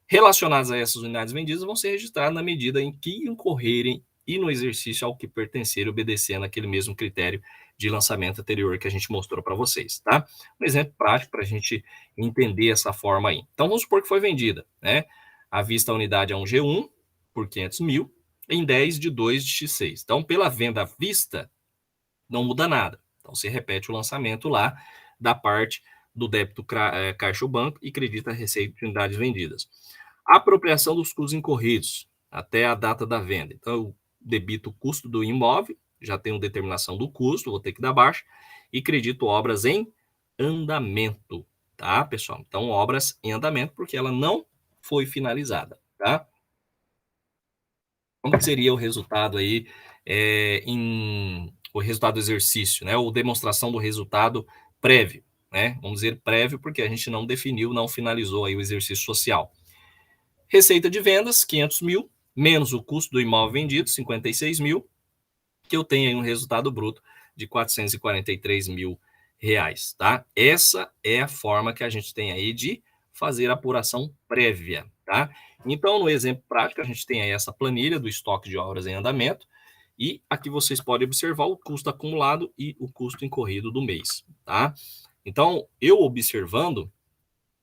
Speaker 1: relacionados a essas unidades vendidas, vão ser registrados na medida em que incorrerem e no exercício ao que pertencer, obedecendo aquele mesmo critério de lançamento anterior que a gente mostrou para vocês, tá? Um exemplo prático para a gente entender essa forma aí. Então, vamos supor que foi vendida, né? À vista a unidade é um G1 por 500 mil, em 10 de 2 de X6. Então, pela venda à vista, não muda nada. Então, se repete o lançamento lá da parte do débito caixa ou banco e credita a receita de unidades vendidas. Apropriação dos custos incorridos até a data da venda. Então, eu debito o custo do imóvel, já tenho determinação do custo, vou ter que dar baixa, e credito obras em andamento, tá, pessoal? Então, obras em andamento, porque ela não foi finalizada, tá? Como que seria o resultado aí o resultado do exercício, né? Ou demonstração do resultado prévio, né? Vamos dizer prévio porque a gente não definiu, não finalizou aí o exercício social. Receita de vendas, 500 mil, menos o custo do imóvel vendido, 56 mil, que eu tenho aí um resultado bruto de 443 mil reais, tá? Essa é a forma que a gente tem aí de fazer a apuração prévia, tá? Então, no exemplo prático, a gente tem aí essa planilha do estoque de obras em andamento, e aqui vocês podem observar o custo acumulado e o custo incorrido do mês, tá? Então, eu observando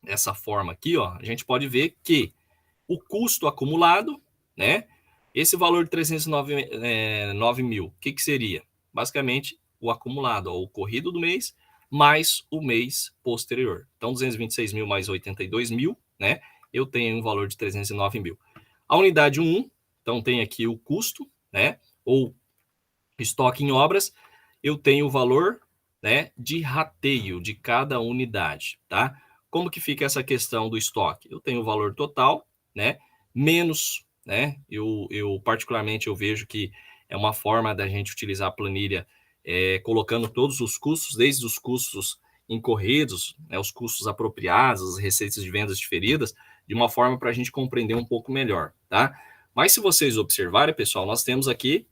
Speaker 1: essa forma aqui, ó, a gente pode ver que o custo acumulado, né, Esse valor de 309 mil, o que seria? Basicamente, o acumulado, o corrido do mês, mais o mês posterior. Então, 226 mil mais 82 mil, né? Eu tenho um valor de 309 mil. A unidade 1, então tem aqui o custo, né? Ou estoque em obras, eu tenho o valor, né, de rateio de cada unidade, tá? Como que fica essa questão do estoque? Eu tenho o valor total, né, menos, né, eu particularmente eu vejo que é uma forma da gente utilizar a planilha colocando todos os custos, desde os custos incorridos, né, os custos apropriados, as receitas de vendas diferidas, de uma forma para a gente compreender um pouco melhor, tá? Mas se vocês observarem, pessoal, nós temos aqui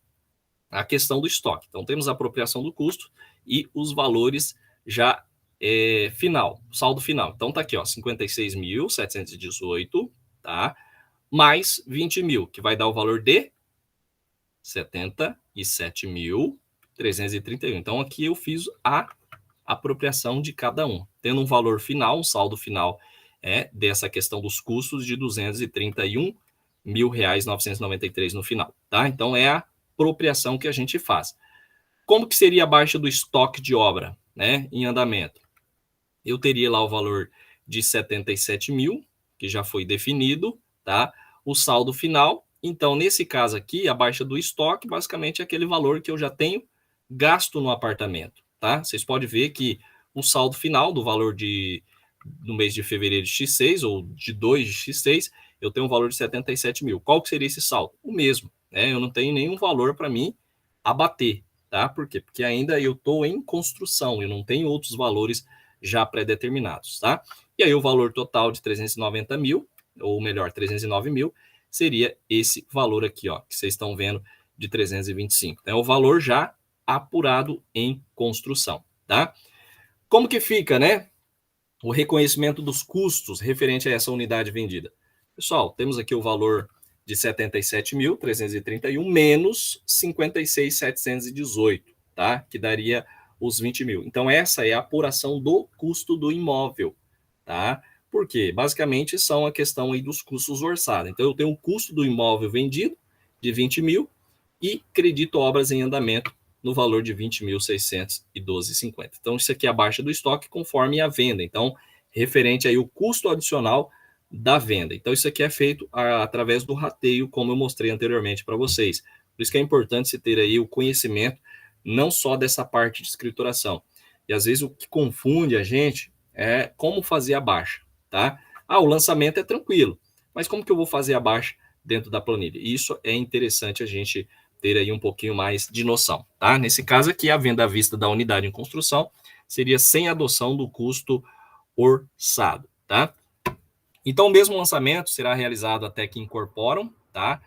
Speaker 1: a questão do estoque. Então, temos a apropriação do custo e os valores já final, saldo final. Então, tá aqui, ó, 56.718, tá? Mais 20 mil, que vai dar o valor de 77.331. Então, aqui eu fiz a apropriação de cada um, tendo um valor final, um saldo final dessa questão dos custos de 231.993 no final, tá? Então, é a apropriação que a gente faz. Como que seria a baixa do estoque de obra, né, em andamento? Eu teria lá o valor de 77 mil, que já foi definido, tá? O saldo final. Então, nesse caso aqui, a baixa do estoque, basicamente, é aquele valor que eu já tenho gasto no apartamento, tá? Vocês podem ver que o saldo final do valor no mês de fevereiro de X6 ou de 2 de X6, eu tenho um valor de 77 mil. Qual que seria esse saldo? O mesmo, né? Eu não tenho nenhum valor para mim abater, tá? Por quê? Porque ainda eu estou em construção, eu não tenho outros valores já pré-determinados, tá? E aí o valor total de 390 mil, ou melhor, 309 mil, seria esse valor aqui, ó, que vocês estão vendo de 325. É o valor já apurado em construção, tá? Como que fica, né? O reconhecimento dos custos referente a essa unidade vendida. Pessoal, temos aqui o valor de 77.331 menos 56.718, tá? Que daria os 20 mil. Então, essa é a apuração do custo do imóvel, tá? Por quê? Basicamente, são a questão aí dos custos orçados. Então, eu tenho o custo do imóvel vendido de 20 mil e credito obras em andamento no valor de 20.612,50. Então, isso aqui é a baixa do estoque conforme a venda. Então, referente aí o custo adicional da venda. Então, isso aqui é feito através do rateio, como eu mostrei anteriormente para vocês. Por isso que é importante você ter aí o conhecimento não só dessa parte de escrituração. E às vezes o que confunde a gente é como fazer a baixa, tá? O lançamento é tranquilo, mas como que eu vou fazer a baixa dentro da planilha? Isso é interessante a gente ter aí um pouquinho mais de noção, tá? Nesse caso aqui, a venda à vista da unidade em construção seria sem adoção do custo orçado, tá? Então, o mesmo lançamento será realizado até que incorporam, tá?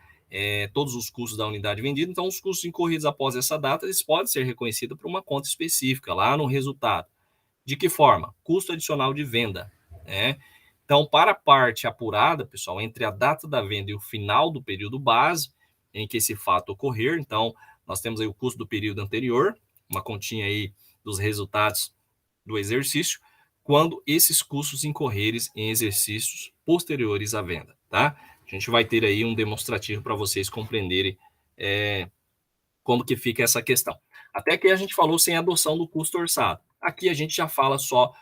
Speaker 1: Todos os custos da unidade vendida. Então, os custos incorridos após essa data, eles podem ser reconhecidos por uma conta específica lá no resultado. De que forma? Custo adicional de venda, né? Então, para a parte apurada, pessoal, entre a data da venda e o final do período base em que esse fato ocorrer, então, nós temos aí o custo do período anterior, uma continha aí dos resultados do exercício, quando esses custos incorrerem em exercícios posteriores à venda, tá? A gente vai ter aí um demonstrativo para vocês compreenderem como que fica essa questão. Até que a gente falou sem adoção do custo orçado. Aqui a gente já fala só,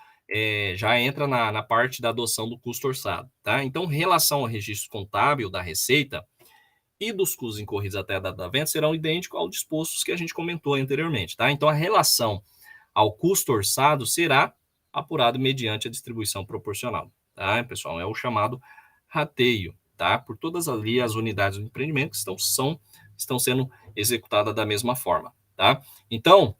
Speaker 1: já entra na parte da adoção do custo orçado, tá? Então, em relação ao registro contábil da receita e dos custos incorridos até a data da venda serão idênticos aos dispostos que a gente comentou anteriormente, tá? Então, a relação ao custo orçado será apurado mediante a distribuição proporcional, tá, pessoal? É o chamado rateio, tá? Por todas ali as unidades do empreendimento que estão sendo executadas da mesma forma, tá? Então,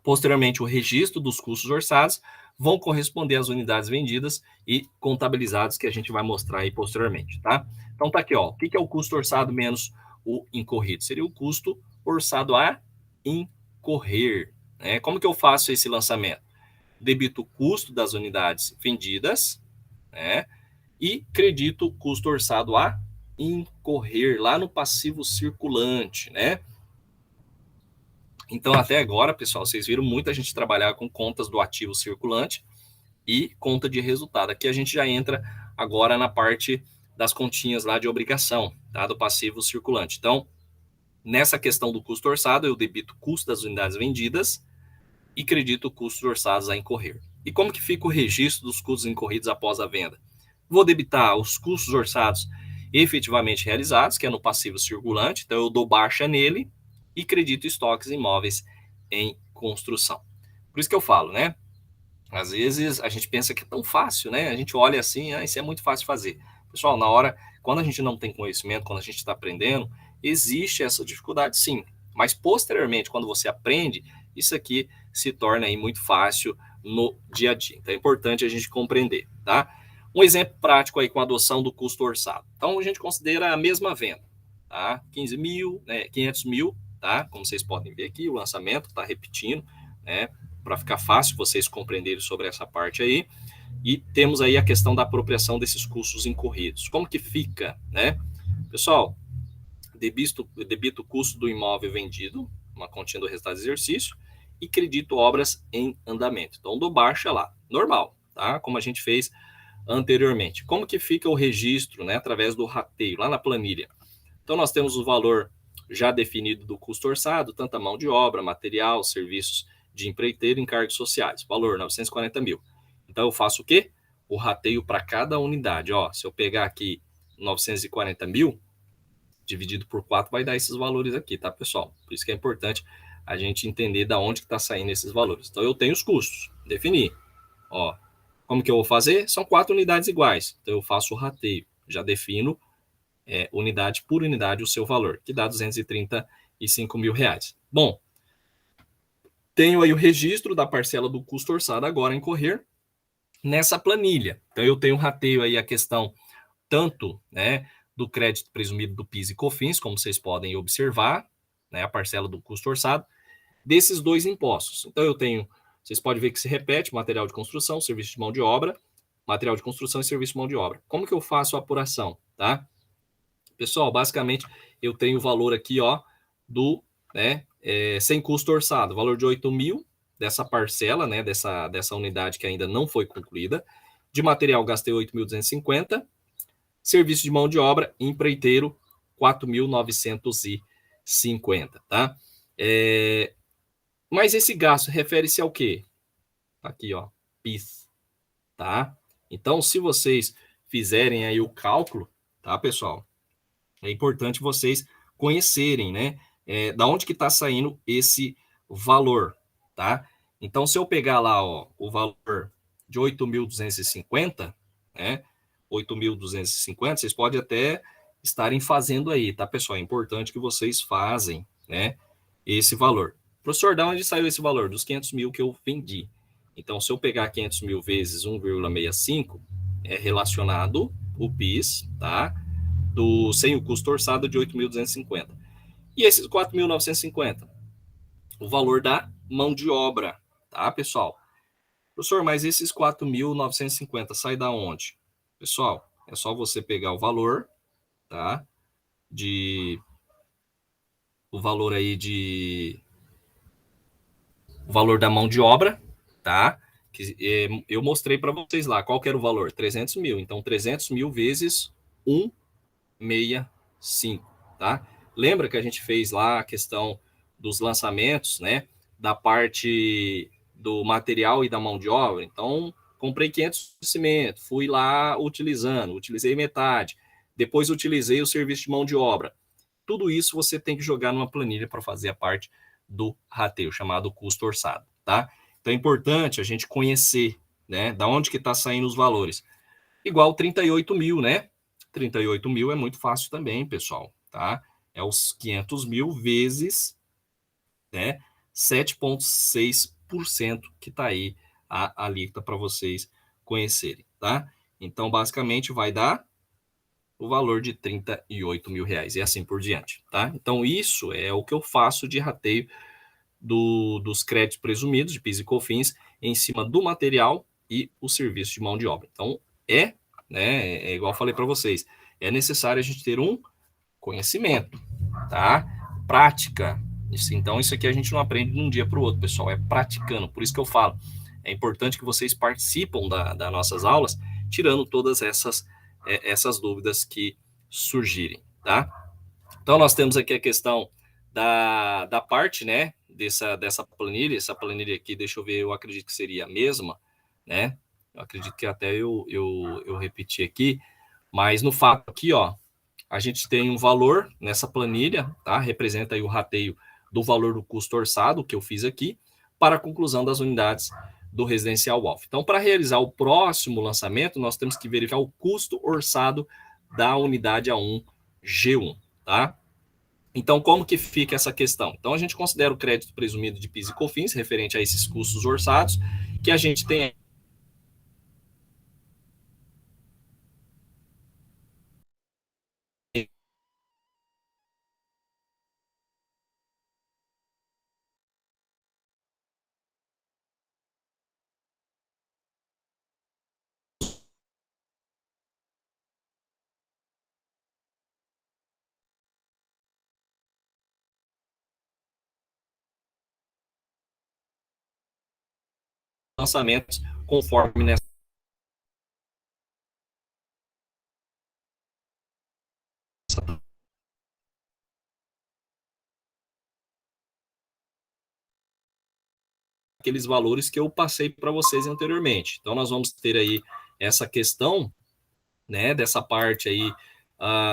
Speaker 1: posteriormente, o registro dos custos orçados vão corresponder às unidades vendidas e contabilizadas que a gente vai mostrar aí posteriormente, tá? Então, tá aqui, ó. O que é o custo orçado menos o incorrido? Seria o custo orçado a incorrer, né? Como que eu faço esse lançamento? Debito o custo das unidades vendidas, né? E credito o custo orçado a incorrer lá no passivo circulante, né? Então, até agora, pessoal, vocês viram muita gente trabalhar com contas do ativo circulante e conta de resultado. Aqui a gente já entra agora na parte das continhas lá de obrigação, tá? Do passivo circulante. Então, nessa questão do custo orçado, eu debito o custo das unidades vendidas e credito custos orçados a incorrer. E como que fica o registro dos custos incorridos após a venda? Vou debitar os custos orçados efetivamente realizados, que é no passivo circulante, então eu dou baixa nele e credito estoques imóveis em construção. Por isso que eu falo, né? Às vezes a gente pensa que é tão fácil, né? A gente olha assim, isso é muito fácil de fazer. Pessoal, na hora, quando a gente não tem conhecimento, quando a gente está aprendendo, existe essa dificuldade sim. Mas posteriormente, quando você aprende, isso aqui se torna aí muito fácil no dia a dia. Então é importante a gente compreender, tá? Um exemplo prático aí com a adoção do custo orçado. Então a gente considera a mesma venda, tá? 15 mil, né? 500 mil, tá? Como vocês podem ver aqui, o lançamento está repetindo, né? Para ficar fácil vocês compreenderem sobre essa parte aí. E temos aí a questão da apropriação desses custos incorridos. Como que fica, né? Pessoal, debito o custo do imóvel vendido, uma continha do resultado do exercício, e credito obras em andamento. Então, dou baixa lá, normal, tá? Como a gente fez anteriormente. Como que fica o registro, né? Através do rateio, lá na planilha. Então, nós temos o valor já definido do custo orçado, tanto a mão de obra, material, serviços de empreiteiro e encargos sociais. Valor, 940 mil. Então, eu faço o quê? O rateio para cada unidade. Ó, se eu pegar aqui 940 mil, dividido por 4, vai dar esses valores aqui, tá, pessoal? Por isso que é importante a gente entender da onde que está saindo esses valores. Então, eu tenho os custos, definir. Ó, como que eu vou fazer? São 4 unidades iguais. Então, eu faço o rateio. Já defino unidade por unidade o seu valor, que dá 235 mil reais. Bom, tenho aí o registro da parcela do custo orçado agora a incorrer nessa planilha. Então, eu tenho rateio aí a questão tanto, né, do crédito presumido do PIS e COFINS, como vocês podem observar, né, a parcela do custo orçado, desses dois impostos. Então, eu tenho, vocês podem ver que se repete, material de construção, serviço de mão de obra, material de construção e serviço de mão de obra. Como que eu faço a apuração, tá? Pessoal, basicamente, eu tenho o valor aqui, ó, do, né, sem custo orçado, valor de 8 mil, dessa parcela, né, dessa unidade que ainda não foi concluída. De material, gastei 8.250. Serviço de mão de obra, empreiteiro, 4.950, tá? Mas esse gasto refere-se ao quê? Aqui, ó, PIS, tá? Então, se vocês fizerem aí o cálculo, tá, pessoal? É importante vocês conhecerem, né? Da onde que está saindo esse valor, tá? Então, se eu pegar lá, ó, o valor de 8.250, né? 8.250, vocês podem até estarem fazendo aí, tá, pessoal? É importante que vocês fazem, né, esse valor. Professor, de onde saiu esse valor? Dos 500 mil que eu vendi. Então, se eu pegar 500 mil vezes 1,65, é relacionado o PIS, tá? Sem o custo orçado de 8.250. E esses 4.950? O valor da mão de obra, tá, pessoal? Professor, mas esses 4.950 sai da onde? Pessoal, é só você pegar o valor, tá? O valor aí o valor da mão de obra, tá? Que eu mostrei para vocês lá, qual que era o valor? 300 mil. Então, 300 mil vezes 165, tá? Lembra que a gente fez lá a questão dos lançamentos, né? Da parte do material e da mão de obra. Então, comprei 500 de cimento, fui lá utilizei metade, depois utilizei o serviço de mão de obra. Tudo isso você tem que jogar numa planilha para fazer a parte do rateio, chamado custo orçado, tá? Então é importante a gente conhecer, né, da onde que está saindo os valores. Igual 38 mil, né? 38 mil é muito fácil também, pessoal, tá? É os 500 mil vezes, né, 7,6% que está aí a alíquota para vocês conhecerem, tá? Então, basicamente, vai dar o valor de 38 mil reais e assim por diante, tá? Então, isso é o que eu faço de rateio dos créditos presumidos de PIS e COFINS em cima do material e o serviço de mão de obra. Então, né, é igual eu falei para vocês, é necessário a gente ter um conhecimento, tá? Prática. Então, isso aqui a gente não aprende de um dia para o outro, pessoal, é praticando. Por isso que eu falo, é importante que vocês participam das nossas aulas, tirando todas essas essas dúvidas que surgirem, tá? Então, nós temos aqui a questão da parte, né, dessa planilha. Essa planilha aqui, deixa eu ver, eu acredito que seria a mesma, né? Eu acredito que até eu repeti aqui, mas no fato aqui, ó, a gente tem um valor nessa planilha, tá? Representa aí o rateio do valor do custo orçado que eu fiz aqui para a conclusão das unidades do residencial Wolf. Então, para realizar o próximo lançamento, nós temos que verificar o custo orçado da unidade A1 G1, tá? Então, como que fica essa questão? Então, a gente considera o crédito presumido de PIS e COFINS referente a esses custos orçados, que a gente tem lançamentos conforme nessa aqueles valores que eu passei para vocês anteriormente. Então, nós vamos ter aí essa questão, né, dessa parte aí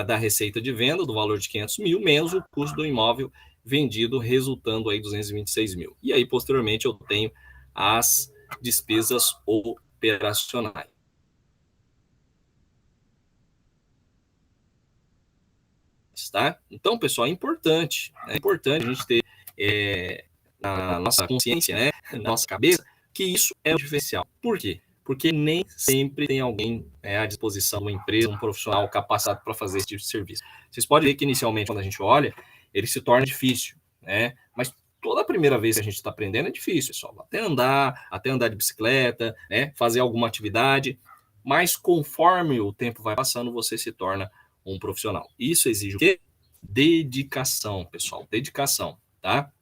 Speaker 1: da receita de venda, do valor de 500 mil, menos o custo do imóvel vendido, resultando aí 226 mil. E aí, posteriormente, eu tenho as despesas operacionais. Tá? Então, pessoal, é importante a gente ter na nossa consciência, né, na nossa cabeça, que isso é o diferencial. Por quê? Porque nem sempre tem alguém à disposição, uma empresa, um profissional capacitado para fazer esse tipo de serviço. Vocês podem ver que inicialmente, quando a gente olha, ele se torna difícil, né? Mas toda a primeira vez que a gente está aprendendo é difícil, pessoal. Até andar de bicicleta, né? Fazer alguma atividade. Mas conforme o tempo vai passando, você se torna um profissional. Isso exige o quê? Dedicação, pessoal. Dedicação, tá?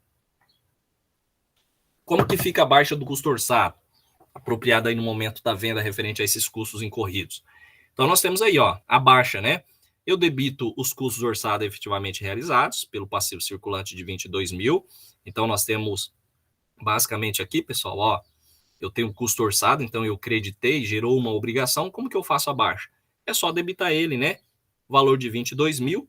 Speaker 1: Como que fica a baixa do custo orçado? Apropriada aí no momento da venda referente a esses custos incorridos. Então, nós temos aí, ó, a baixa, né? Eu debito os custos orçados efetivamente realizados pelo passivo circulante de 22 mil. Então, nós temos basicamente aqui, pessoal, ó, eu tenho um custo orçado, então eu creditei, gerou uma obrigação. Como que eu faço a baixa? É só debitar ele, né? Valor de 22 mil,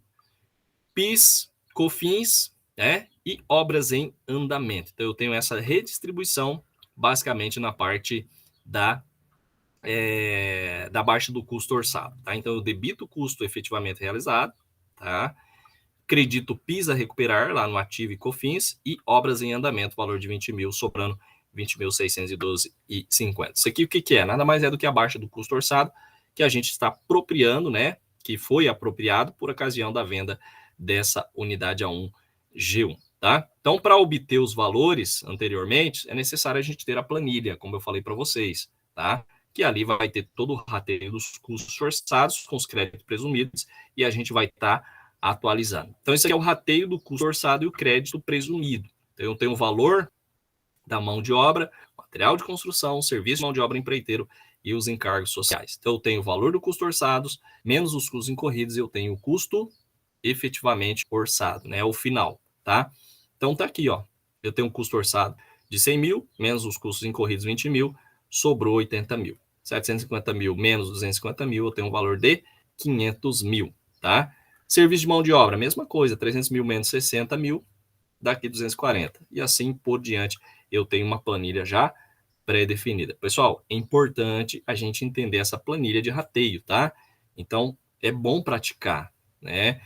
Speaker 1: PIS, COFINS, né? E obras em andamento. Então, eu tenho essa redistribuição basicamente na parte da baixa do custo orçado. Tá? Então, eu debito o custo efetivamente realizado, tá? Credito PIS a recuperar lá no ativo e COFINS e obras em andamento, valor de 20 mil, sobrando 20.612,50. Isso aqui o que é? Nada mais é do que a baixa do custo orçado que a gente está apropriando, né? Que foi apropriado por ocasião da venda dessa unidade A1 G1. Tá? Então, para obter os valores anteriormente, é necessário a gente ter a planilha, como eu falei para vocês, tá? Que ali vai ter todo o rateio dos custos orçados com os créditos presumidos e a gente vai estar atualizando. Então, esse aqui é o rateio do custo orçado e o crédito presumido. Então, eu tenho o valor da mão de obra, material de construção, serviço de mão de obra empreiteiro e os encargos sociais. Então, eu tenho o valor do custo orçado, menos os custos incorridos, eu tenho o custo efetivamente orçado, né? O final, tá? Então, tá aqui, ó. Eu tenho um custo orçado de 100 mil, menos os custos incorridos 20 mil, sobrou 80 mil. 750 mil menos 250 mil, eu tenho um valor de 500 mil, tá? Serviço de mão de obra, mesma coisa, 300 mil menos 60 mil, daqui 240. E assim por diante, eu tenho uma planilha já pré-definida. Pessoal, é importante a gente entender essa planilha de rateio, tá? Então, é bom praticar, né?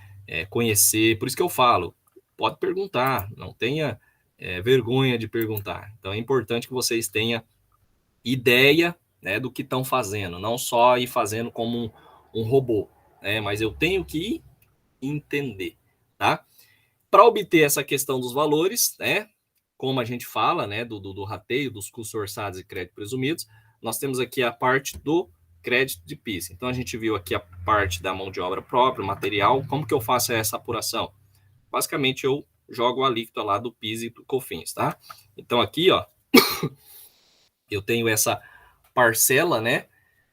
Speaker 1: Conhecer, por isso que eu falo, pode perguntar, não tenha vergonha de perguntar. Então, é importante que vocês tenham ideia, né, do que estão fazendo, não só ir fazendo como um robô, né? Mas eu tenho que entender, tá? Para obter essa questão dos valores, né, como a gente fala, né, do rateio, dos custos orçados e crédito presumidos, nós temos aqui a parte do crédito de PIS. Então, a gente viu aqui a parte da mão de obra própria, material. Como que eu faço essa apuração? Basicamente, eu jogo a alíquota lá do PIS e do COFINS, tá? Então, aqui, ó, eu tenho essa parcela, né,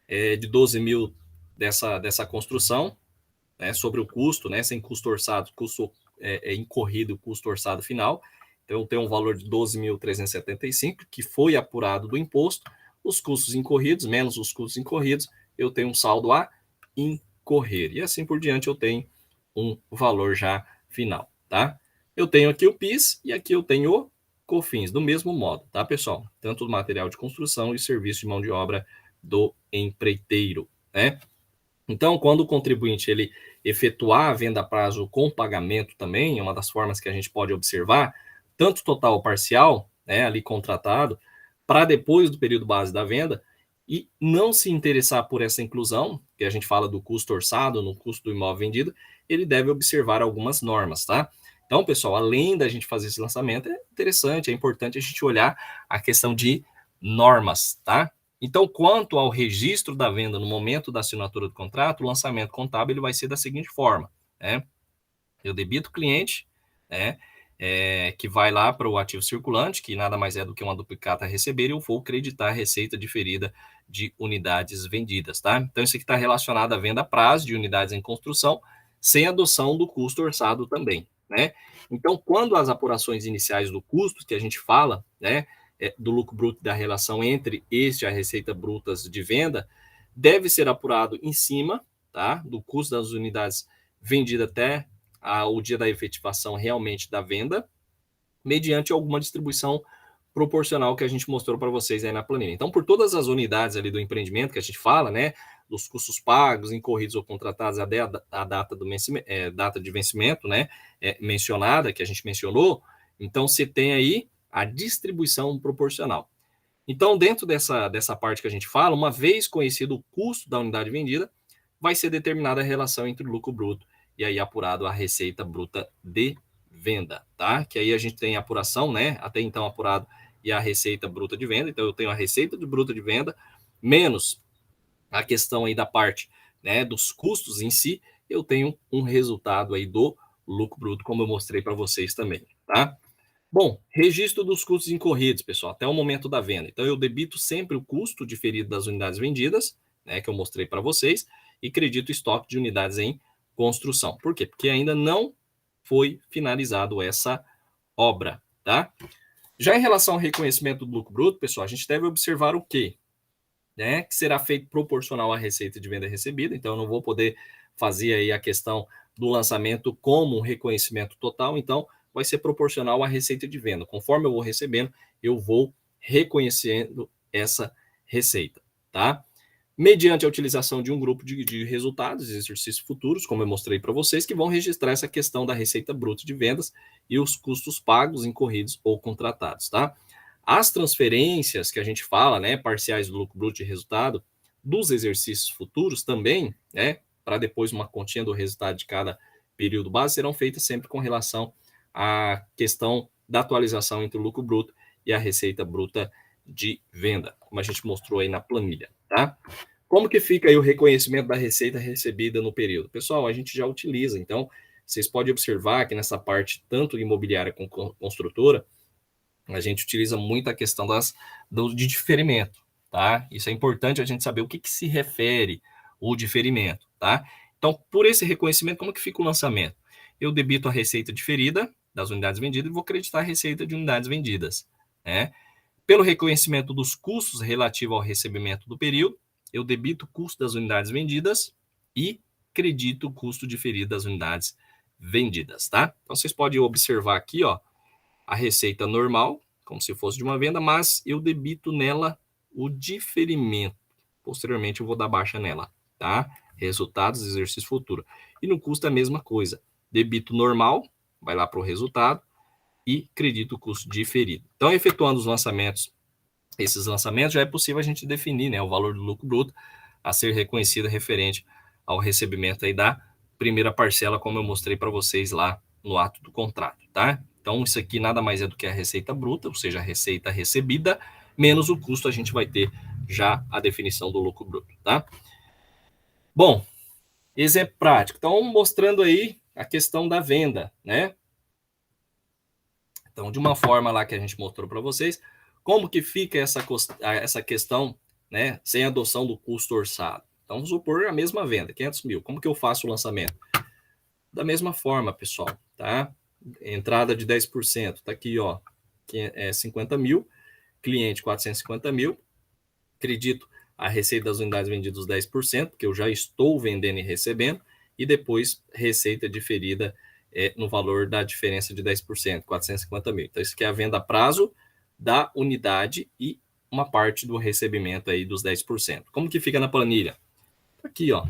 Speaker 1: de 12 mil dessa construção, né, sobre o custo, né, sem custo orçado, custo incorrido, custo orçado final. Então, eu tenho um valor de 12.375, que foi apurado do imposto, os custos incorridos, menos os custos incorridos, eu tenho um saldo a incorrer. E assim por diante, eu tenho um valor já final, tá? Eu tenho aqui o PIS e aqui eu tenho o COFINS, do mesmo modo, tá, pessoal? Tanto do material de construção e serviço de mão de obra do empreiteiro, né? Então, quando o contribuinte ele efetuar a venda a prazo com pagamento também, é uma das formas que a gente pode observar, tanto total ou parcial, né, ali contratado, para depois do período base da venda, e não se interessar por essa inclusão, que a gente fala do custo orçado no custo do imóvel vendido, ele deve observar algumas normas, tá? Então, pessoal, além da gente fazer esse lançamento, é interessante, é importante a gente olhar a questão de normas, tá? Então, quanto ao registro da venda no momento da assinatura do contrato, o lançamento contábil ele vai ser da seguinte forma, né? Eu debito o cliente, né, que vai lá para o ativo circulante, que nada mais é do que uma duplicata a receber, e eu vou creditar a receita diferida de unidades vendidas, tá? Então, isso aqui está relacionado à venda a prazo de unidades em construção, sem adoção do custo orçado também, né? Então, quando as apurações iniciais do custo, que a gente fala, né, do lucro bruto da relação entre este e a receita brutas de venda, deve ser apurado em cima, tá, do custo das unidades vendidas até o dia da efetivação realmente da venda, mediante alguma distribuição proporcional que a gente mostrou para vocês aí na planilha. Então, por todas as unidades ali do empreendimento que a gente fala, né, dos custos pagos, incorridos ou contratados até a data de vencimento, né, mencionada, que a gente mencionou, então você tem aí a distribuição proporcional. Então, dentro dessa parte que a gente fala, uma vez conhecido o custo da unidade vendida, vai ser determinada a relação entre o lucro bruto e aí apurado a receita bruta de venda, tá? Que aí a gente tem a apuração, né? Até então apurado e a receita bruta de venda. Então eu tenho a receita de bruta de venda menos a questão aí da parte, né, dos custos em si, eu tenho um resultado aí do lucro bruto, como eu mostrei para vocês também, tá? Bom, registro dos custos incorridos, pessoal, até o momento da venda. Então, eu debito sempre o custo diferido das unidades vendidas, né, que eu mostrei para vocês, e credito o estoque de unidades em construção. Por quê? Porque ainda não foi finalizado essa obra, tá? Já em relação ao reconhecimento do lucro bruto, pessoal, a gente deve observar o quê? Né, que será feito proporcional à receita de venda recebida, então eu não vou poder fazer aí a questão do lançamento como um reconhecimento total, então vai ser proporcional à receita de venda. Conforme eu vou recebendo, eu vou reconhecendo essa receita, tá? Mediante a utilização de um grupo de resultados, exercícios futuros, como eu mostrei para vocês, que vão registrar essa questão da receita bruta de vendas e os custos pagos, incorridos ou contratados, tá? As transferências que a gente fala, né, parciais do lucro bruto de resultado, dos exercícios futuros também, né, para depois uma continha do resultado de cada período base, serão feitas sempre com relação à questão da atualização entre o lucro bruto e a receita bruta de venda, como a gente mostrou aí na planilha, tá? Como que fica aí o reconhecimento da receita recebida no período? Pessoal, a gente já utiliza, então, vocês podem observar que nessa parte, tanto imobiliária como construtora, a gente utiliza muito a questão de diferimento, tá? Isso é importante a gente saber o que se refere o diferimento, tá? Então, por esse reconhecimento, como que fica o lançamento? Eu debito a receita diferida das unidades vendidas e vou creditar a receita de unidades vendidas, né? Pelo reconhecimento dos custos relativo ao recebimento do período, eu debito o custo das unidades vendidas e credito o custo diferido das unidades vendidas, tá? Então, vocês podem observar aqui, ó, a receita normal, como se fosse de uma venda, mas eu debito nela o diferimento. Posteriormente, eu vou dar baixa nela, tá? Resultados, exercício futuro. E no custo é a mesma coisa. Debito normal, vai lá para o resultado, e credito o custo diferido. Então, efetuando os lançamentos, esses lançamentos, já é possível a gente definir, né, o valor do lucro bruto a ser reconhecido referente ao recebimento aí da primeira parcela, como eu mostrei para vocês lá no ato do contrato, tá? Então, isso aqui nada mais é do que a receita bruta, ou seja, a receita recebida, menos o custo, a gente vai ter já a definição do lucro bruto, tá? Bom, exemplo prático. Então, mostrando aí a questão da venda, né? Então, de uma forma lá que a gente mostrou para vocês, como que fica essa questão, né, sem adoção do custo orçado? Então, vamos supor a mesma venda, 500 mil. Como que eu faço o lançamento? Da mesma forma, pessoal, tá? Entrada de 10%, tá aqui, ó, que é 50 mil, cliente 450 mil, acredito a receita das unidades vendidas 10%, porque eu já estou vendendo e recebendo, e depois receita diferida no valor da diferença de 10%, 450 mil. Então, isso aqui é a venda a prazo da unidade e uma parte do recebimento aí dos 10%. Como que fica na planilha? Aqui, ó,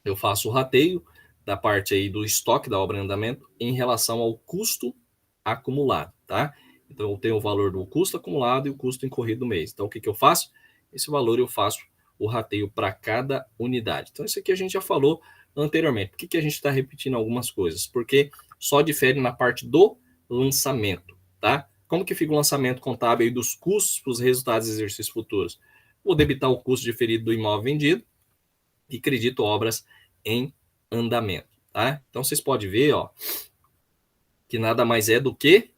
Speaker 1: eu faço o rateio da parte aí do estoque da obra em andamento em relação ao custo acumulado, tá? Então, eu tenho o valor do custo acumulado e o custo incorrido do mês. Então, o que, que eu faço? Esse valor eu faço o rateio para cada unidade. Então, isso aqui a gente já falou anteriormente. Por que, que a gente está repetindo algumas coisas? Porque só difere na parte do lançamento, tá? Como que fica o lançamento contábil aí dos custos para os resultados dos exercícios futuros? Vou debitar o custo diferido do imóvel vendido e credito obras em andamento, tá? Então, vocês podem ver, ó, que nada mais é do que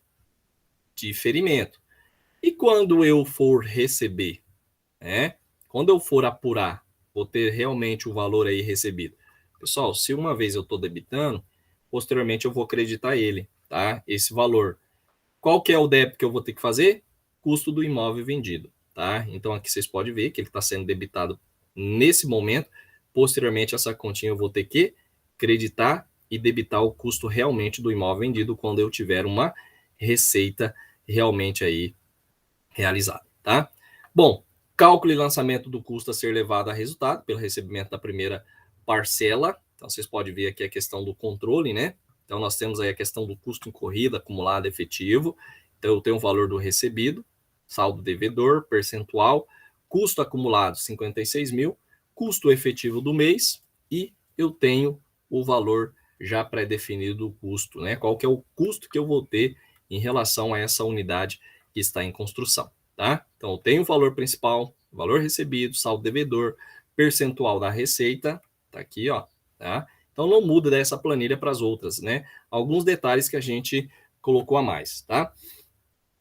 Speaker 1: diferimento. E quando eu for receber, né? Quando eu for apurar, vou ter realmente o valor aí recebido. Pessoal, se uma vez eu estou debitando, posteriormente eu vou acreditar ele, tá? Esse valor. Qual que é o débito que eu vou ter que fazer? Custo do imóvel vendido, tá? Então aqui vocês podem ver que ele está sendo debitado nesse momento. Posteriormente, essa continha eu vou ter que creditar e debitar o custo realmente do imóvel vendido quando eu tiver uma receita realmente aí realizada, tá? Bom, cálculo e lançamento do custo a ser levado a resultado pelo recebimento da primeira parcela. Então, vocês podem ver aqui a questão do controle, né? Então, nós temos aí a questão do custo incorrido, acumulado, efetivo. Então, eu tenho o valor do recebido, saldo devedor, percentual, custo acumulado 56 mil, custo efetivo do mês e eu tenho o valor já pré-definido do custo, né? Qual que é o custo que eu vou ter em relação a essa unidade que está em construção, tá? Então, eu tenho o valor principal, valor recebido, saldo devedor, percentual da receita, tá aqui, ó, tá? Então, não muda dessa planilha para as outras, né? Alguns detalhes que a gente colocou a mais, tá?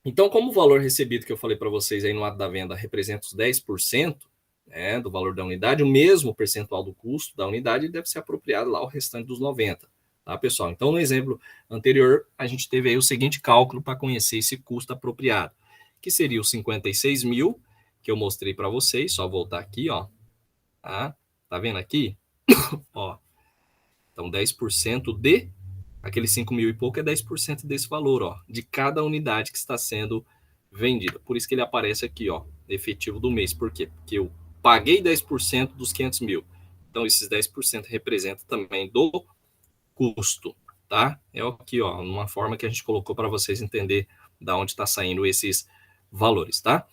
Speaker 1: Então, como o valor recebido que eu falei para vocês aí no ato da venda representa os 10%, né, do valor da unidade, o mesmo percentual do custo da unidade deve ser apropriado lá o restante dos 90%. Tá, pessoal? Então, no exemplo anterior, a gente teve aí o seguinte cálculo para conhecer esse custo apropriado, que seria os 56 mil, que eu mostrei para vocês, só voltar aqui, ó. Tá vendo aqui? Ó, então, 10% de aqueles 5 mil e pouco é 10% desse valor, ó, de cada unidade que está sendo vendida. Por isso que ele aparece aqui, ó, efetivo do mês. Por quê? Porque eu paguei 10% dos 500 mil. Então, esses 10% representam também do custo, tá? É aqui, ó, uma forma que a gente colocou para vocês entender da onde está saindo esses valores, tá?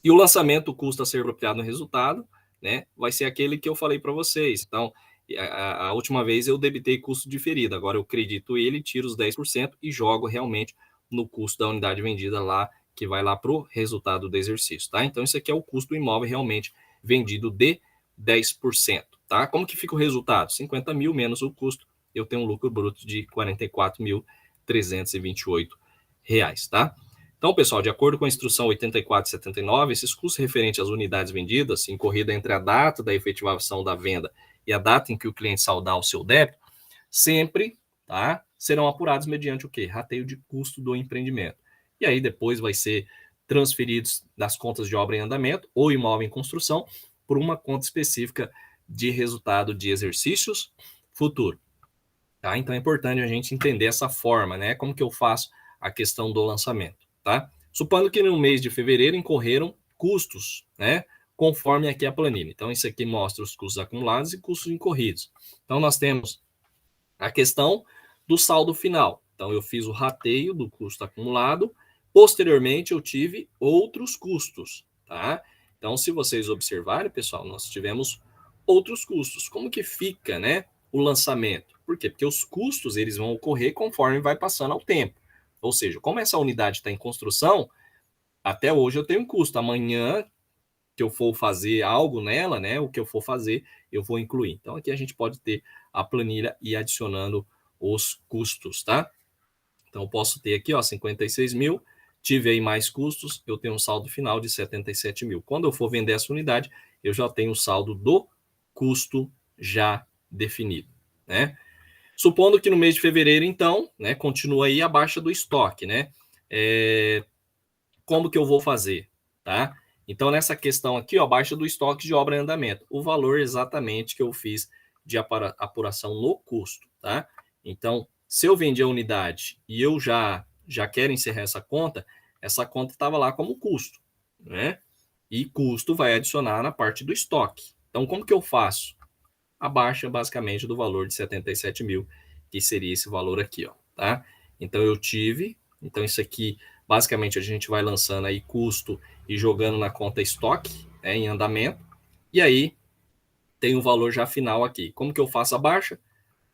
Speaker 1: E o lançamento, o custo a ser apropriado no resultado, né, vai ser aquele que eu falei para vocês. Então, a última vez eu debitei custo diferido, agora eu acredito ele, tiro os 10% e jogo realmente no custo da unidade vendida lá, que vai lá para o resultado do exercício, tá? Então, isso aqui é o custo do imóvel realmente vendido de 10%, tá? Como que fica o resultado? 50 mil menos o custo, eu tenho um lucro bruto de R$ 44.328, tá? Então, pessoal, de acordo com a instrução 8479, esses custos referentes às unidades vendidas, incorrida entre a data da efetivação da venda e a data em que o cliente saldar o seu débito, sempre, tá, serão apurados mediante o quê? Rateio de custo do empreendimento. E aí depois vai ser transferidos das contas de obra em andamento ou imóvel em construção por uma conta específica de resultado de exercícios futuro. Tá? Então é importante a gente entender essa forma, né? Como que eu faço a questão do lançamento, tá? Supondo que no mês de fevereiro incorreram custos, né? Conforme aqui a planilha. Então isso aqui mostra os custos acumulados e custos incorridos. Então nós temos a questão do saldo final. Então eu fiz o rateio do custo acumulado, posteriormente eu tive outros custos, tá? Então se vocês observarem, pessoal, nós tivemos outros custos. Como que fica, né, o lançamento? Por quê? Porque os custos eles vão ocorrer conforme vai passando ao tempo. Ou seja, como essa unidade está em construção, até hoje eu tenho um custo. Amanhã que eu for fazer algo nela, né, o que eu for fazer, eu vou incluir. Então aqui a gente pode ter a planilha e adicionando os custos, tá? Então eu posso ter aqui, ó, 56 mil, tive aí mais custos, eu tenho um saldo final de 77 mil. Quando eu for vender essa unidade, eu já tenho o saldo do custo já definido, né? Supondo que no mês de fevereiro, então, né, continua aí a baixa do estoque, né? Como que eu vou fazer, tá? Então, nessa questão aqui, ó, baixa do estoque de obra em andamento, o valor exatamente que eu fiz de apuração no custo, tá? Então, se eu vendi a unidade e eu já quero encerrar essa conta estava lá como custo, né? E custo vai adicionar na parte do estoque. Então, como que eu faço? A baixa basicamente do valor de 77 mil, que seria esse valor aqui, ó, tá? Então, então isso aqui, basicamente, a gente vai lançando aí custo e jogando na conta estoque, né, em andamento, e aí tem o valor já final aqui. Como que eu faço a baixa?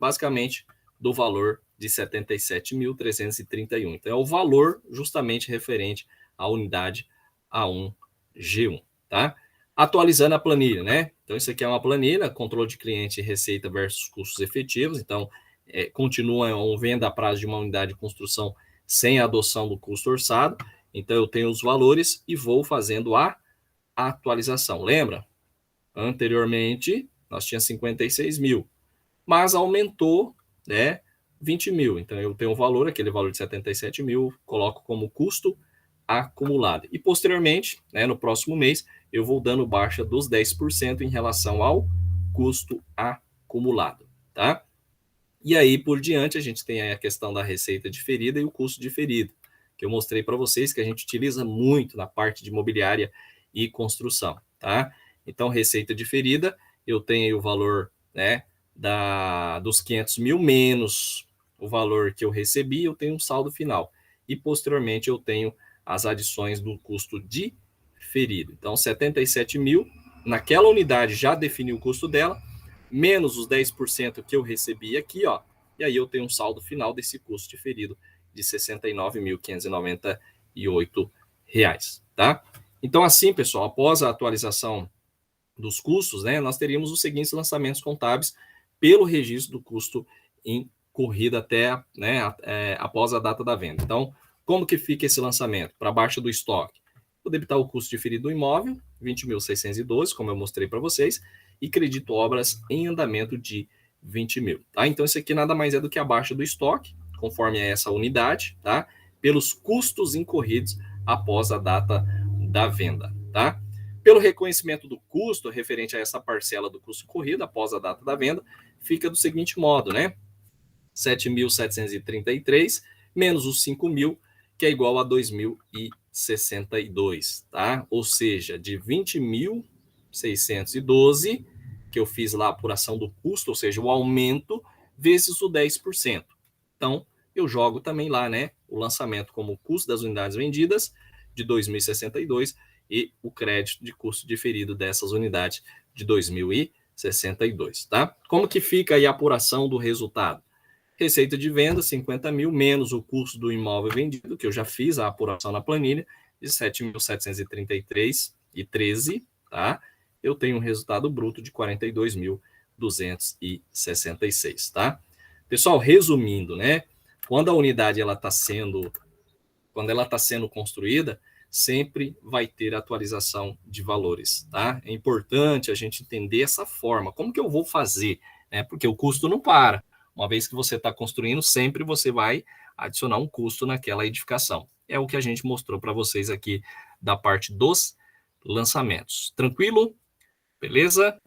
Speaker 1: Basicamente, do valor de 77.331. Então, é o valor justamente referente à unidade A1G1, tá? Atualizando a planilha, né? Então, isso aqui é uma planilha, controle de cliente, receita versus custos efetivos. Então, continua um venda a prazo de uma unidade de construção sem a adoção do custo orçado. Então, eu tenho os valores e vou fazendo a atualização. Lembra? Anteriormente, nós tínhamos 56 mil, mas aumentou, né, 20 mil. Então, eu tenho o valor, aquele valor de 77 mil, coloco como custo acumulado. E, posteriormente, né, no próximo mês, eu vou dando baixa dos 10% em relação ao custo acumulado, tá? E aí, por diante, a gente tem aí a questão da receita diferida e o custo diferido, que eu mostrei para vocês que a gente utiliza muito na parte de imobiliária e construção, tá? Então, receita diferida, eu tenho o valor, né, dos 500 mil menos o valor que eu recebi, eu tenho um saldo final. E, posteriormente, eu tenho as adições do custo diferido. Então, 77 mil, naquela unidade já defini o custo dela, menos os 10% que eu recebi aqui, ó, e aí eu tenho um saldo final desse custo diferido de R$ 69.598, tá? Então, assim, pessoal, após a atualização dos custos, né, nós teríamos os seguintes lançamentos contábeis pelo registro do custo incorrido até, né, após a data da venda. Então, como que fica esse lançamento? Para baixo do estoque, vou debitar o custo diferido do imóvel, 20.612, como eu mostrei para vocês, e credito obras em andamento de 20 mil, tá? Então, isso aqui nada mais é do que a baixa do estoque, conforme essa unidade, tá? Pelos custos incorridos após a data da venda, tá? Pelo reconhecimento do custo referente a essa parcela do custo corrido após a data da venda, fica do seguinte modo, né? 7.733 menos os 5 mil, que é igual a 2.062, tá? Ou seja, de 20.612, que eu fiz lá a apuração do custo, ou seja, o aumento, vezes o 10%. Então, eu jogo também lá, né, o lançamento como custo das unidades vendidas, de 2.062, e o crédito de custo diferido dessas unidades de 2.062, tá? Como que fica aí a apuração do resultado? Receita de venda, 50 mil, menos o custo do imóvel vendido, que eu já fiz a apuração na planilha, de 7.733,13, tá? Eu tenho um resultado bruto de 42.266, tá? Pessoal, resumindo, né? Quando a unidade quando ela está sendo construída, sempre vai ter atualização de valores, tá? É importante a gente entender essa forma. Como que eu vou fazer? Né? Porque o custo não para. Uma vez que você está construindo, sempre você vai adicionar um custo naquela edificação. É o que a gente mostrou para vocês aqui da parte dos lançamentos. Tranquilo? Beleza?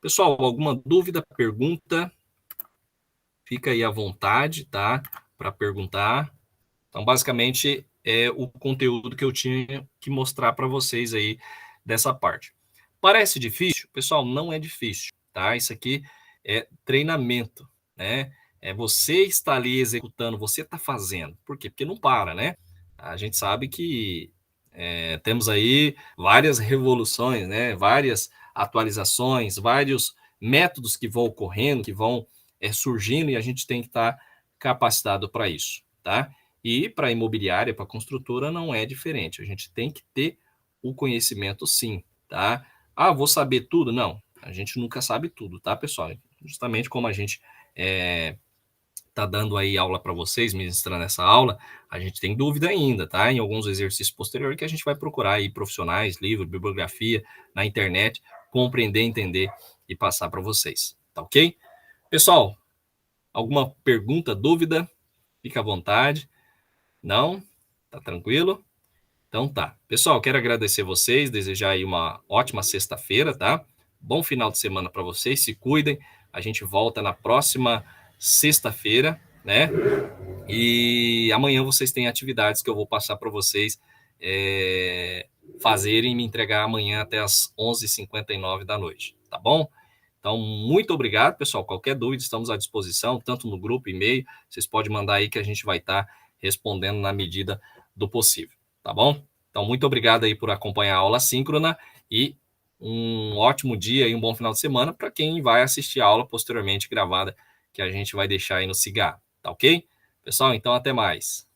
Speaker 1: Pessoal, alguma dúvida, pergunta? Fica aí à vontade, tá? Para perguntar. Então, basicamente, é o conteúdo que eu tinha que mostrar para vocês aí dessa parte. Parece difícil? Pessoal, não é difícil, tá? Isso aqui é treinamento, né? É você está ali executando, você está fazendo. Por quê? Porque não para, né? A gente sabe que temos aí várias revoluções, né? Várias atualizações, vários métodos que vão ocorrendo, que vão surgindo, e a gente tem que estar capacitado para isso, tá? E para a imobiliária, para a construtora, não é diferente. A gente tem que ter o conhecimento, sim, tá? Ah, vou saber tudo? Não, a gente nunca sabe tudo, tá, pessoal? Justamente como a gente tá dando aí aula para vocês, ministrando essa aula, a gente tem dúvida ainda, tá? Em alguns exercícios posteriores que a gente vai procurar aí profissionais, livro, bibliografia na internet compreender, entender e passar para vocês, tá ok? Pessoal, alguma pergunta, dúvida? Fica à vontade. Não? Tá tranquilo? Então tá. Pessoal, quero agradecer vocês, desejar aí uma ótima sexta-feira, tá? Bom final de semana para vocês, se cuidem. A gente volta na próxima sexta-feira, né? E amanhã vocês têm atividades que eu vou passar para vocês fazerem e me entregar amanhã até as 11h59 da noite, tá bom? Então, muito obrigado, pessoal. Qualquer dúvida, estamos à disposição, tanto no grupo, e-mail, vocês podem mandar aí que a gente vai estar respondendo na medida do possível, tá bom? Então, muito obrigado aí por acompanhar a aula síncrona e um ótimo dia e um bom final de semana para quem vai assistir a aula posteriormente gravada, que a gente vai deixar aí no Cigar, tá ok? Pessoal, então até mais.